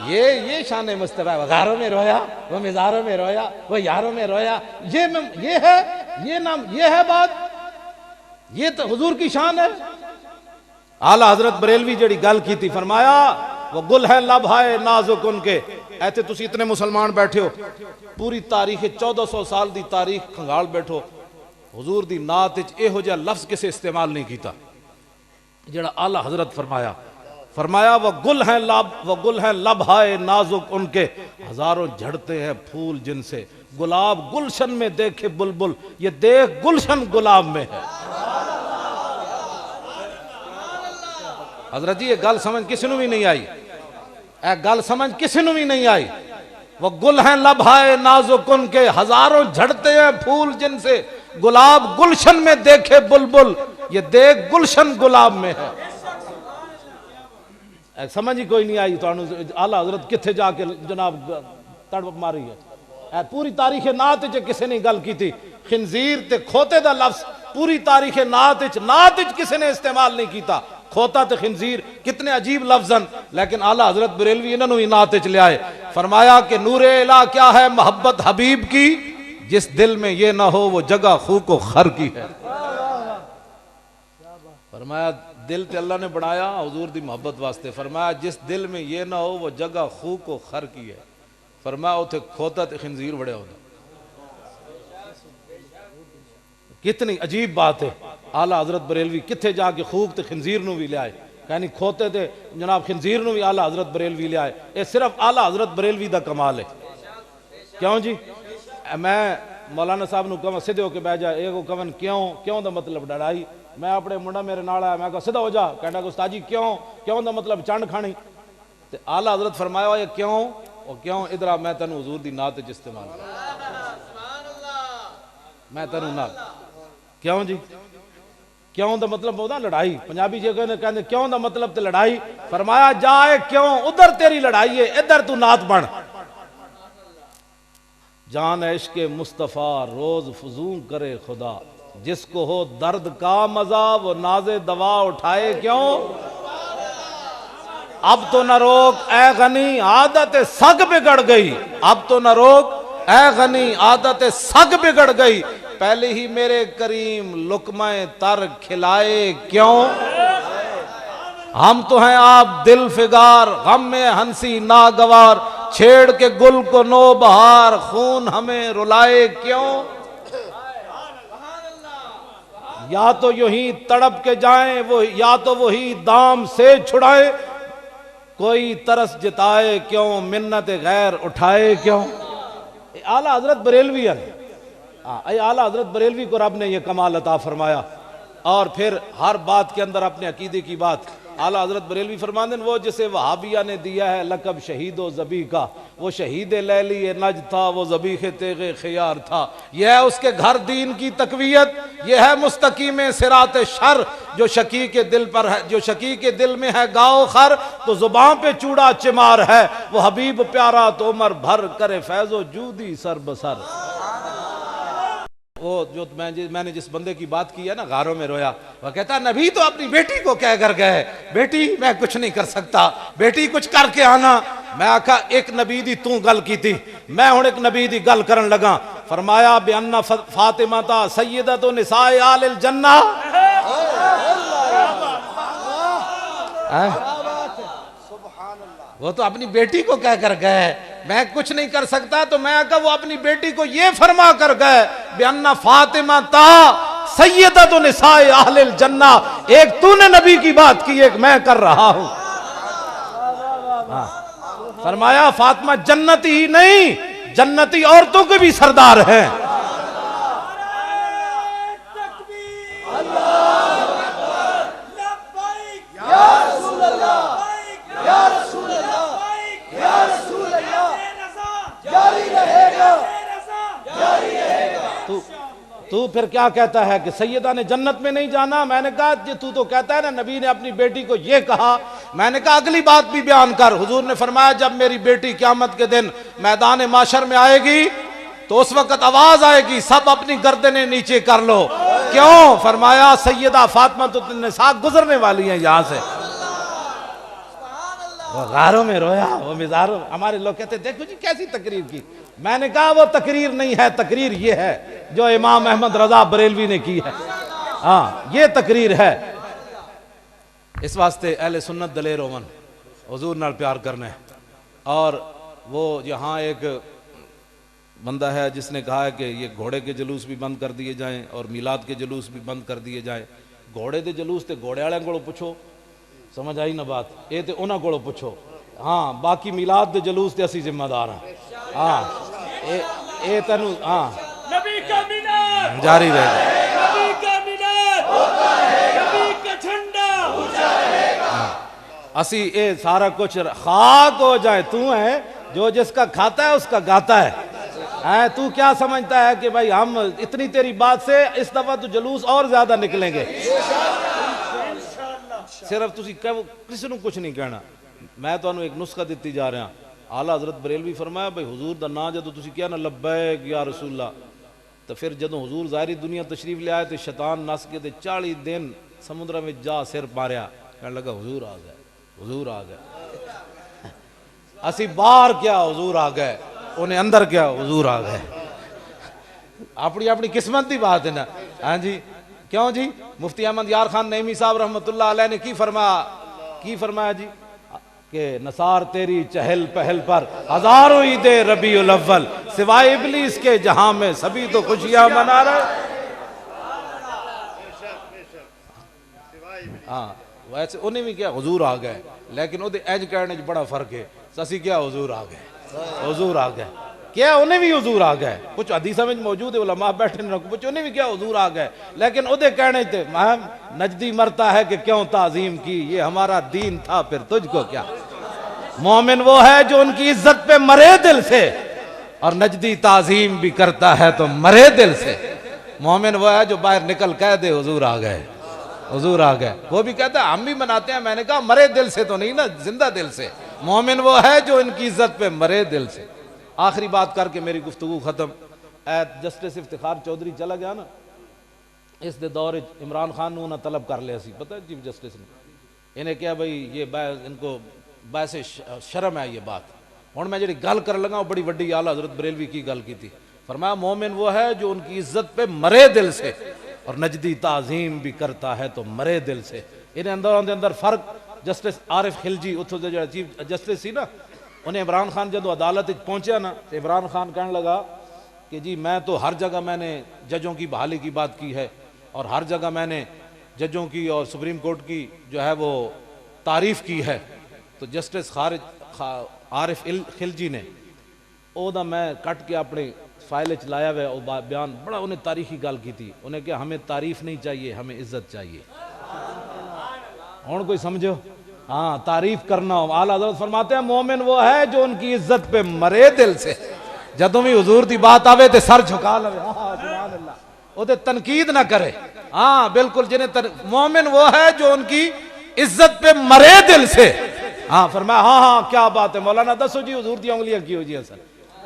یہ شان مصطفیٰ ہے. وہ غاروں میں رویا, وہ مزاروں میں رویا, وہ یاروں میں رویا. یہ ہے, یہ نام, یہ ہے بات, یہ تو حضور کی شان ہے. اعلیٰ حضرت بریلوی جڑی گل کی تھی فرمایا وہ گل ہے لبھائے نازک ان کے. ایتے تسی اتنے مسلمان بیٹھے ہو پوری تاریخ 1400 سال دی تاریخ کھنگال بیٹھو, حضور دی نعت اے ہو جا لفظ کسے استعمال نہیں کیتا جڑا اعلیٰ حضرت فرمایا وہ گل ہیں لبھائے نازک ان کے, ہزاروں جھڑتے ہیں پھول جن سے گلاب گلشن میں دیکھے بلبل, یہ دیکھ گلشن گلاب میں ہے. حضرت جی یہ گل سمجھ کسی نو بھی نہیں آئی, اے گل سمجھ کسی نو بھی نہیں آئی. وہ گل ہیں لبھائے نازک ان کے, ہزاروں جھڑتے ہیں پھول جن سے گلاب گلشن میں دیکھے بلبل, یہ دیکھ گلشن گلاب میں ہے. سمجھ ہی کوئی نہیں آئی تو اعلیٰ حضرت کتھے جا کے جناب تڑپ ماری ہے. پوری تاریخ نعت کسی نے گل کی تھی, خنزیر تے کھوتے دا لفظ پوری تاریخ نعت کسی نے استعمال نہیں کیتا. کھوتا تے خنزیر کتنے عجیب لفظن, لیکن اعلیٰ حضرت بریلوی انہوں نے نعت لے آئے. فرمایا کہ نور الہ کیا ہے محبت حبیب کی, جس دل میں یہ نہ ہو وہ جگہ خو کو خر کی ہے. فرمایا دل تے اللہ نے بنایا حضور دی محبت واسطے. فرمایا جس دل میں یہ نہ ہو وہ جگہ خو کو خر کی ہے. فرمایا اتھے کھوتا تے خنزیر بڑے ہوتا. کتنی عجیب بات ہے. اعلیٰ حضرت بریلوی کتھے جا کے خوک تے خنزیر نو بھی لے آئے, یعنی کھوتے تے جناب خنزیر نو بھی اعلیٰ حضرت بریلوی لے آئے. یہ صرف اعلیٰ حضرت بریلوی دا کمال ہے. کیوں جی میں مولانا صاحب نو کہاں سدھے ہو کے بہ جائے, ایک کہاں کیوں دا مطلب ڈڑائی, میں اپنے منڈا میرے نال آیا، میں کہا سیدھا ہو جا، کہنا کہ استاد جی کیوں دا مطلب چنڈ کھانی، تے آلہ حضرت فرمایا یہ کیوں ادھر میں تینوں حضور دی نعت وچ استعمال کر، میں تینوں نعت کیوں جی، کیوں دا مطلب ہوتا لڑائی، پنجابی جی کہنے کیوں دا مطلب تے لڑائی، فرمایا جائے کیوں ادھر تیری لڑائی ہے، ادھر تو نعت بن، جان عشق مصطفیٰ روز فزون کرے خدا، جس کو ہو درد کا مزہ وہ ناز دوا اٹھائے کیوں، اب تو نہ روک اے غنی عادت سگ بگڑ گئی، اب تو نہ روک اے غنی عادت سگ بگڑ گئی، پہلے ہی میرے کریم لقمہ تر کھلائے کیوں، ہم تو ہیں آپ دل فگار غم میں ہنسی ناگوار، چھیڑ کے گل کو نو بہار خون ہمیں رلائے کیوں، یا تو یوں ہی تڑپ کے جائیں وہ، یا تو وہی دام سے چھڑائے، کوئی ترس جتائے کیوں منت غیر اٹھائے کیوں، اعلیٰ حضرت بریلوی ہے، اعلیٰ حضرت بریلوی کو رب نے یہ کمال عطا فرمایا، اور پھر ہر بات کے اندر اپنے عقیدے کی بات، اعلیٰ حضرت بریلوی فرماتے ہیں وہ جسے وہابیہ نے دیا ہے لقب شہید و ذبیح کا، وہ شہید لیلی نجد تھا، وہ ذبیح تیغ خیار تھا، یہ ہے اس کے گھر دین کی تقویت، یہ ہے مستقیم صراط شر، جو شکی کے دل پر ہے، جو شکی کے دل میں ہے گاؤ خر، تو زبان پہ چوڑا چمار ہے، وہ حبیب پیارا تو عمر بھر کرے فیض و جودی سر بسر، وہ جو میں نے جس بندے کی بات کی ہے نا غاروں میں رویا، وہ کہتا نبی تو اپنی بیٹی کو کہہ کر گئے بیٹی میں کچھ نہیں کر سکتا، بیٹی کچھ کر کے آنا، میں آکھا ایک نبی دی تو گل کی تھی، میں ہوں ایک نبی دی گل کرن لگا، فرمایا بِأَنَّ فاطمہ سیدۃ نساء آل الجنہ، وہ تو اپنی بیٹی کو کہہ کر گئے میں کچھ نہیں کر سکتا، تو میں کہا وہ اپنی بیٹی کو یہ فرما کر گئے بِأَنَّ فاطمہ سیدۃ نساء اہل الجنہ، ایک تو نے نبی کی بات کی ایک میں کر رہا ہوں، فرمایا فاطمہ جنتی ہی نہیں جنتی عورتوں کے بھی سردار ہیں، تو پھر کیا کہتا ہے کہ سیدہ نے جنت میں نہیں جانا، میں نے کہا تو تو کہتا ہے نا نبی نے اپنی بیٹی کو یہ کہا، میں نے کہا اگلی بات بھی بیان کر، حضور نے فرمایا جب میری بیٹی قیامت کے دن میدان معاشر میں آئے گی تو اس وقت آواز آئے گی سب اپنی گردنیں نیچے کر لو، کیوں؟ فرمایا سیدہ فاطمہ تو النساء گزرنے والی ہیں یہاں سے، وہ غاروں میں رویا، وہ مزاروں، ہمارے لوگ کہتے دیکھو جی کیسی تقریر کی، میں نے کہا وہ تقریر نہیں ہے، تقریر یہ ہے جو امام احمد رضا بریلوی نے کی ہے، ہاں یہ تقریر ہے، اس واسطے اہل سنت دلیر اومن حضور نال پیار کرنا ہے، اور وہ یہاں ایک بندہ ہے جس نے کہا ہے کہ یہ گھوڑے کے جلوس بھی بند کر دیے جائیں اور میلاد کے جلوس بھی بند کر دیے جائیں، گھوڑے دے جلوس تے گھوڑے والے کو پوچھو، سمجھ آئی نا بات، یہ تے انہاں کو پوچھو، ہاں باقی میلاد دے جلوس تے اسی ذمہ دار ہیں، ہاں اے تینوں ہاں نبی کا مینار جاری رہے گا، نبی کا مینار نبی کا جھنڈا، اسی اے سارا کچھ خاک ہو جائے، تو ہے جو جس کا کھاتا ہے اس کا گاتا ہے، تو کیا سمجھتا ہے کہ بھائی ہم اتنی تیری بات سے اس دفعہ تو جلوس اور زیادہ نکلیں گے، صرف تسی کسی نے کچھ نہیں کہنا، میں تو انہوں ایک نسخہ دیتی جا رہا ہوں، اعلیٰ حضرت بریلوی فرمایا بھائی حضور دا نا جدو تسی کیا نا لبیک یا رسول اللہ، تو پھر جدو حضور ظاہری دنیا تشریف لے آئے تو شیطان نس کے تے 40 دن سمندر میں جا سر ماریا، کہنے لگا حضور آ گئے، حضور آ گئے، اسی باہر کیا حضور آ گئے، انہیں اندر کیا حضور آ گئے، اپنی اپنی قسمت دی بات ہے نا، ہاں جی کیوں جی؟ مفتی احمد یار خان نعیمی صاحب رحمۃ اللہ علیہ نے کی فرمایا جی کہ نثار تیری چہل پہل پر ہزاروں عید ربیع الاول، سوائے ابلیس کے جہاں میں سبھی تو خوشیاں منا رہے، ہاں ویسے انہیں بھی کیا حضور آ گئے، لیکن وہ اینج کہنے بڑا فرق ہے، اسی کیا حضور آ گئے، حضور آ گئے، کیا انہیں بھی حضور آ گئے، کچھ حدیث میں موجود ہے، علماء بیٹھے نہ کچھ انہیں بھی کیا حضور آ گئے، لیکن ادھے کہنے تھے نجدی مرتا ہے کہ کیوں تعظیم کی، یہ ہمارا دین تھا پھر تجھ کو کیا۔ مومن وہ ہے جو ان کی عزت پہ مرے دل سے، اور نجدی تعظیم بھی کرتا ہے تو مرے دل سے۔ مومن وہ ہے جو باہر نکل کہہ دے حضور آ گئے، حضور آ گئے، وہ بھی کہتا ہے ہم بھی مناتے ہیں، میں نے کہا مرے دل سے تو نہیں نا، زندہ دل سے۔ مومن وہ ہے جو ان کی عزت پہ مرے دل سے۔ آخری بات کر کے میری گفتگو ختم۔ جسٹس افتخار چودھری چلا گیا نا، اس دے دور عمران خان نے انہیں طلب کر لیا سی، پتہ ہے چیف جسٹس نے انہیں کیا بھائی یہ ان کو باعث شرم ہے یہ بات۔ ہوں میں جڑی گل کر لگا وہ بڑی وڈی اعلیٰ حضرت بریلوی کی گل کی تھی، فرمایا مومن وہ ہے جو ان کی عزت پہ مرے دل سے، اور نجدی تعظیم بھی کرتا ہے تو مرے دل سے۔ انہیں اندر فرق جسٹس عارف خلجی اتھو جو چیف جسٹس سی نا، انہیں عمران خان جدو عدالت پہنچیا نا تو عمران خان کہنے لگا کہ جی میں تو ہر جگہ میں نے ججوں کی بحالی کی بات کی ہے، اور ہر جگہ میں نے ججوں کی اور سپریم کورٹ کی جو ہے وہ تعریف کی ہے۔ تو جسٹس عارف خلجی نے او دا میں کٹ کے اپنے فائل چلایا ہوا وہ بیان بڑا انہیں تاریخی گل کی تھی، انہیں کہ ہمیں تعریف نہیں چاہیے، ہمیں عزت چاہیے۔ ہوں کوئی سمجھو، ہاں تعریف کرنا ہو۔ اعلیٰ حضرت فرماتے ہیں مومن وہ ہے جو ان کی عزت پہ مرے دل سے، جدوں بھی حضور دی بات آوے تے سر جھکا لے، سبحان اللہ، وہ تے تنقید نہ کرے۔ ہاں بالکل، مومن وہ ہے جو ان کی عزت پہ مرے دل سے۔ ہاں فرمایا ہاں کیا بات ہے مولانا، دسو جی حضور دی انگلیاں کی ہو جی اصل۔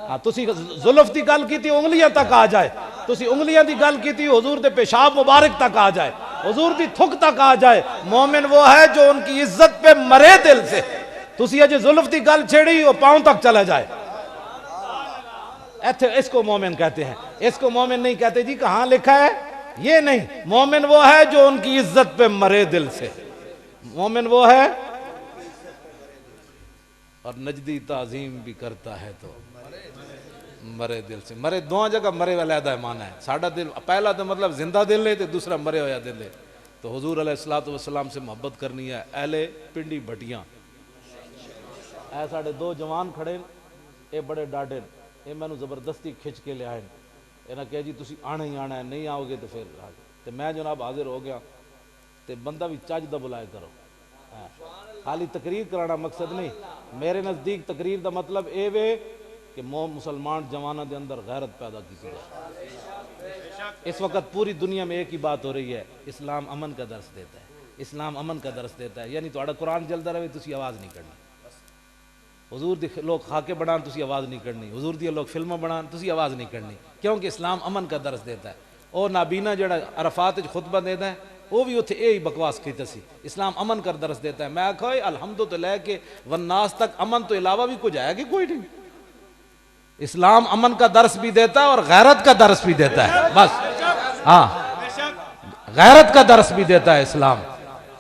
ہاں تسی زلف دی گل کی تھی انگلیاں تک آ جائے، تسی انگلیاں دی گل کی تھی حضور دے پیشاب مبارک تک آ جائے، حضور دی تھک تک آ جائے۔ مومن وہ ہے جو ان کی عزت پہ مرے دل سے۔ تسی اجے زلف دی گل چھیڑی وہ پاؤں تک چلا جائے، اس کو مومن کہتے ہیں۔ اس کو مومن نہیں کہتے جی کہاں لکھا ہے، یہ نہیں۔ مومن وہ ہے جو ان کی عزت پہ مرے دل سے، مومن وہ ہے اور نجدی تعظیم بھی کرتا ہے تو مرے دل سے۔ مرے دو جگہ مرے علیحدہ مانا ہے، ساڑھا دل پہلا تو مطلب زندہ دل ہے، دوسرا مرے ہویا دل ہے۔ تو حضور علیہ السلام سے محبت کرنی ہے۔ اہل پنڈی بھٹیاں اے ساڑھے دو جوان کھڑے، اے بڑے ڈاڈے، اے میں نو زبردستی کھچ کے لے آئے، انہاں کہا جی تسی آنا ہی آنا ہے، نہیں آؤ گے تو پھر تو میں جناب حاضر ہو گیا۔ تے بندہ بھی چاج دا بلائے کرو، خالی تقریر کرانا مقصد نہیں۔ میرے نزدیک تقریر دا مطلب اے وے کہ مسلمان جوانہ دے اندر غیرت پیدا کی جائے۔ اس وقت پوری دنیا میں ایک ہی بات ہو رہی ہے، اسلام امن کا درس دیتا ہے، اسلام امن کا درس دیتا ہے، یعنی تھوڑا قرآن جلدا رہے تسی آواز نہیں کرنی، حضور دی لوگ خاکے بڑھان تسی آواز نہیں کرنی، حضور دی لوگ فلمیں بڑھان تسی آواز نہیں کرنی، کیونکہ اسلام امن کا درس دیتا ہے۔ اور نابینا جڑا عرفات خطبہ دیتا ہے وہ بھی اتھے یہی بکواس کیتا سی، اسلام امن کا درس دیتا ہے۔ میں آکھا الحمد تو لے کے والناس تک امن تو علاوہ بھی کچھ آیا کہ کوئی نہیں۔ اسلام امن کا درس بھی دیتا ہے اور غیرت کا درس بھی دیتا ہے، بس ہاں غیرت کا درس بھی دیتا ہے اسلام۔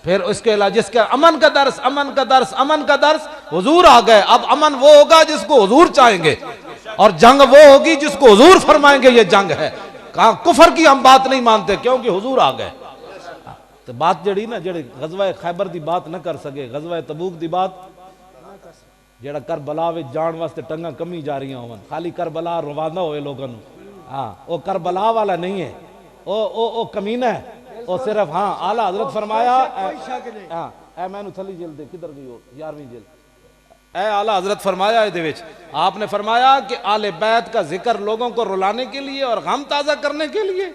پھر اس کے علاوہ جس کا امن کا درس، امن کا درس، امن کا درس، حضور آ گئے۔ اب امن وہ ہوگا جس کو حضور چاہیں گے، اور جنگ وہ ہوگی جس کو حضور فرمائیں گے یہ جنگ ہے۔ کہاں کفر کی ہم بات نہیں مانتے کیونکہ حضور آ گئے۔ تو بات جڑی نا جڑی غزوہ خیبر دی بات نہ کر سکے، غزوہ تبوک دی بات جڑا کربلا وچ جان واسطے ٹنگاں کمی جا رہی ہوں، خالی کربلا روانہ ہوئے لوگوں نے، ہاں وہ کربلا والا نہیں ہے، او کمینہ ہے، وہ صرف ہاں اعلیٰ حضرت فرمایا ہاں اے میں نو تھلی جلد دے کدھر گئی ہو 11ویں جلد، اے اعلیٰ حضرت فرمایا دے وچ آپ نے فرمایا کہ آل بیت کا ذکر لوگوں کو رلانے کے لیے اور غم تازہ کرنے کے لیے،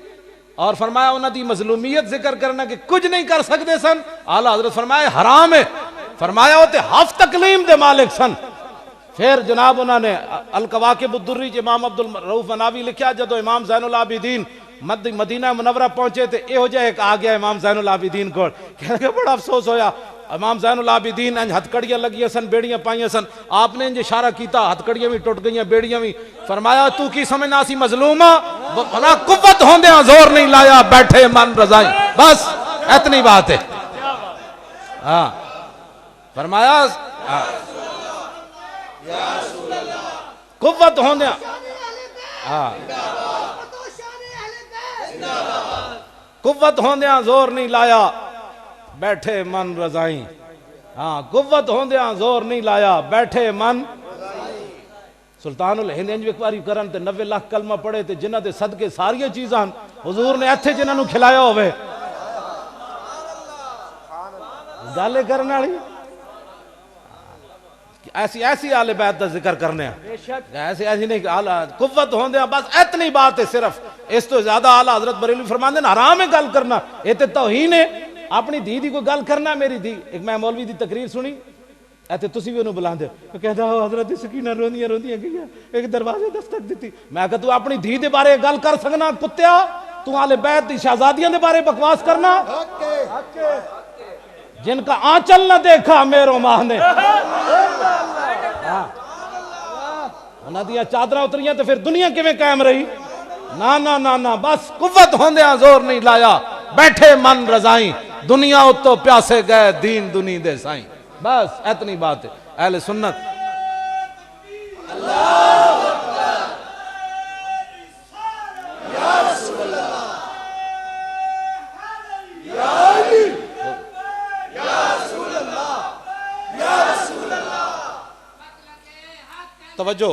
اور فرمایا انہاں دی مظلومیت ذکر کرنا کہ کچھ نہیں کر سکتے سن، اعلیٰ حضرت فرمایا حرام ہے، فرمایا ہوتے ہفت تکلیم دے مالک سن۔ پھر جناب انہوں نے القواقب الدری امام عبد الرؤف مناوی لکھیا جدو امام زین العابدین مدینہ منورہ پہنچے تھے یہ ہو جائے ایک آ گیا امام زین العابدین کو، کہنے کہ بڑا افسوس ہویا امام زین العابدین انج ہتکڑیاں لگیاں سن، بیڑیاں پائیاں سن، آپ نے انج اشارہ کیتا ہتکڑیاں بھی ٹوٹ گئیاں بیڑیاں بھی، فرمایا تو کی سمجھنا سی مظلومہ بھلا قوت ہوندیاں زور نہیں لایا بیٹھے من رضائیں، بس اتنی بات ہے۔ ہاں فرمایا قوت ہوندیاں ہاں قوت ہوندیاں زور نہیں لایا بیٹھے من رضائیں، ہاں قوت ہوندیاں زور نہیں لایا بیٹھے من سلطان الہند انج وکواری کرن تے 90 لاکھ کلمہ پڑھے تے جنہاں دے صدقے ساریاں چیزاں حضور نے ایتھے جنہاں نو کھلایا ہوئے گالے کرنے والی ایسی آل بیت دا ذکر کرنے ہیں ایسی نہیں کہ قوت ہوں دیا بس اتنی بات ہے صرف اس تو زیادہ آلہ حضرت بریلوی فرماندے نا حرام ہے گل کرنا یہ تے توہین ہے اپنی دھی دی کوئی گل کرنا میری دھی ایک میں مولوی دی تقریر سنی ایتے تسی بھی انہوں بلان دے کہتا ہو حضرت سکینہ روندیاں گیا ایک دروازے دستک دیتی میں کہتا تو اپنی دھی دے بارے گل کر سکنا کتیا تو آل بیت دی شہزادیاں دے بارے بکواس کرنا جن کا آنچل نہ دیکھا میرو ماہ نے انہاں دیا چادرہ اتریاں تو پھر دنیا کیویں قائم رہی نا بس قوت ہوندیاں زور نہیں لایا بیٹھے من رضائیں دنیا اتو پیاسے گئے دین دنی دے سائیں بس اتنی بات ہے اہل سنت توجہ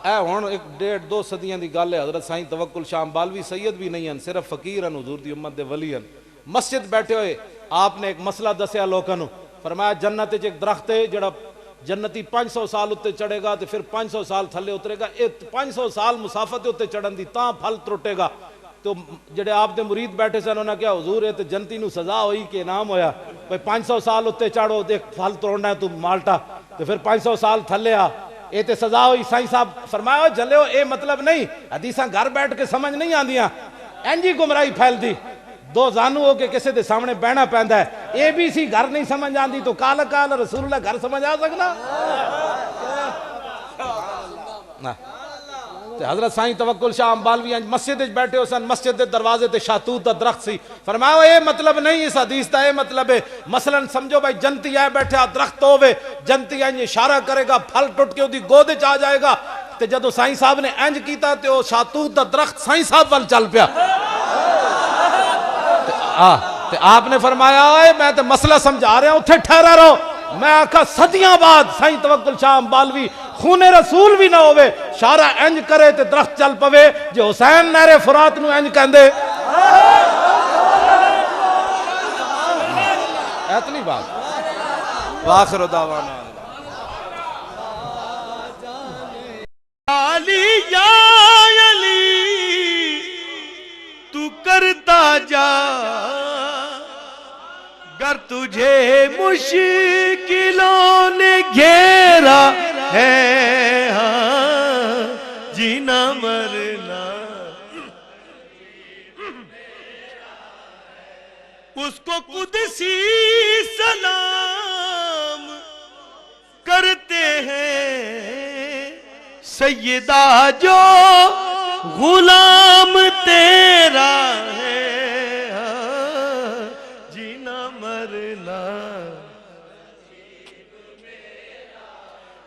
اے ہون ایک 1.5-2 صدیاں دی گل ہے حضرت سائیں توکل شاہ بالوی سید بھی نہیں ہیں صرف فقیر ہیں حضور دی امت دے ولی ہیں مسجد بیٹھے ہوئے آپ نے ایک مسئلہ دسیا لوگوں نے فرمایا جنت وچ ایک درخت ہے جڑا جنتی 500 سال اتے چڑھے گا تو پھر 500 سال تھلے اترے گا 500 سال مسافت اتے چڑھن دی تاں پھل ترٹے گا تو جڑے آپ دے مرید بیٹھے سن انہوں نے کیا حضور ہے تو جنتی نو سزا ہوئی کہ انعام ہویا بھئی 500 سال اتے چڑھو دیکھ پھل توڑنا ہے تو مالٹا تو پھر 500 سال تھلے آ اے تے سزا ہوئی سائیں صاحب فرمایا جلے ہو اے مطلب نہیں حدیثاں گھر بیٹھ کے سمجھ نہیں آندیاں انجی گمراہی پھیل دی دو زانو ہو کے کسے دے سامنے بہنا پہندا ہے اے بی سی گھر نہیں سمجھ آندی تو کال رسول اللہ گھر سمجھ آ سکنا حضرت سائیں توکل شاہ امبالوی مسجد بیٹھے ہو سن مسجد دے دروازے تے شاہتوت دا درخت سی فرمایا اے مطلب نہیں اس حدیث دا اے مطلب ہے مثلا سمجھو بھائی جنتی آئے بیٹھے درخت ہوئے جنتی آئے اشارہ کرے گا پھل ٹوٹ کے دی گودے چاہ جائے گا تے جدو سائیں صاحب نے انج کیتا تے وہ شاہتوت دا درخت سائیں صاحب وال چل پیا تے آپ نے فرمایا اے میں تے مسئلہ سمجھا رہا ہوں اتھے ٹھہرا رہو میں آکھا صدیاں بعد سائیں توکل شاہ امبالوی خون رسول بھی نہ ہوئے شارع انج کرے تے درخت چل پوے جو حسین نہر فرات نو انج کہندے اتنی بات وآخر دعوانا علی یا علی تو کرتا جا گر تجھے مشکلوں نے گھیرا ہے ہاں جینا مرنا اس کو قدسی سلام کرتے ہیں سیدہ جو غلام تیرا ہے ہاں جینا مرنا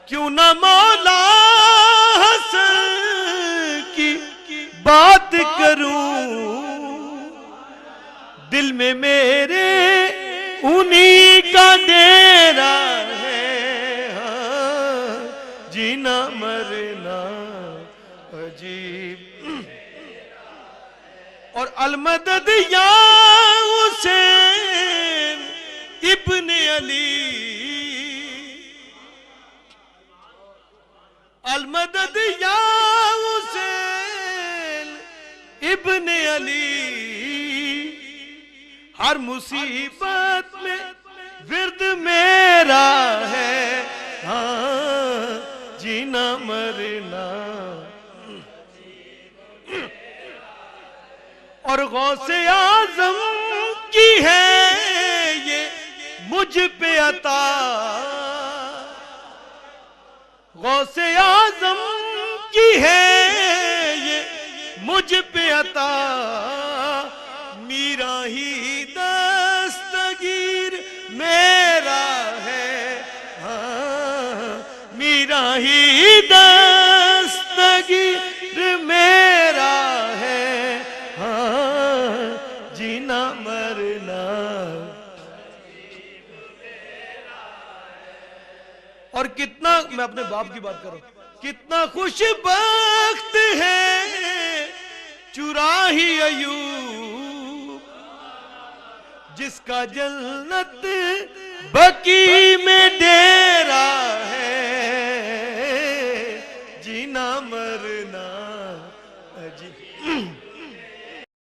کیوں نہ مولا حسن کی بات کروں دل میں میرے انہی کا ڈیرا ہے ہاں جینا مرنا عجیب اور المدد یا حسین ابن علی المدد یا حسین ابن علی ہر مصیبت میں ورد میرا ہے ہاں جینا مرنا اور غوث اعظم کی ہے یہ مجھ پہ عطا غوث اعظم کی ہے یہ مجھ پہ عطا میرا ہی دستگیر میرا ہے ہاں میرا ہی دستگیر میرا ہے ہاں جینا مرنا اور کتنا، میں اپنے باپ کی بات کر رہا ہوں، کتنا خوش بخت ہے چراہی ایوب، جس کا جنت بقی میں ڈیرا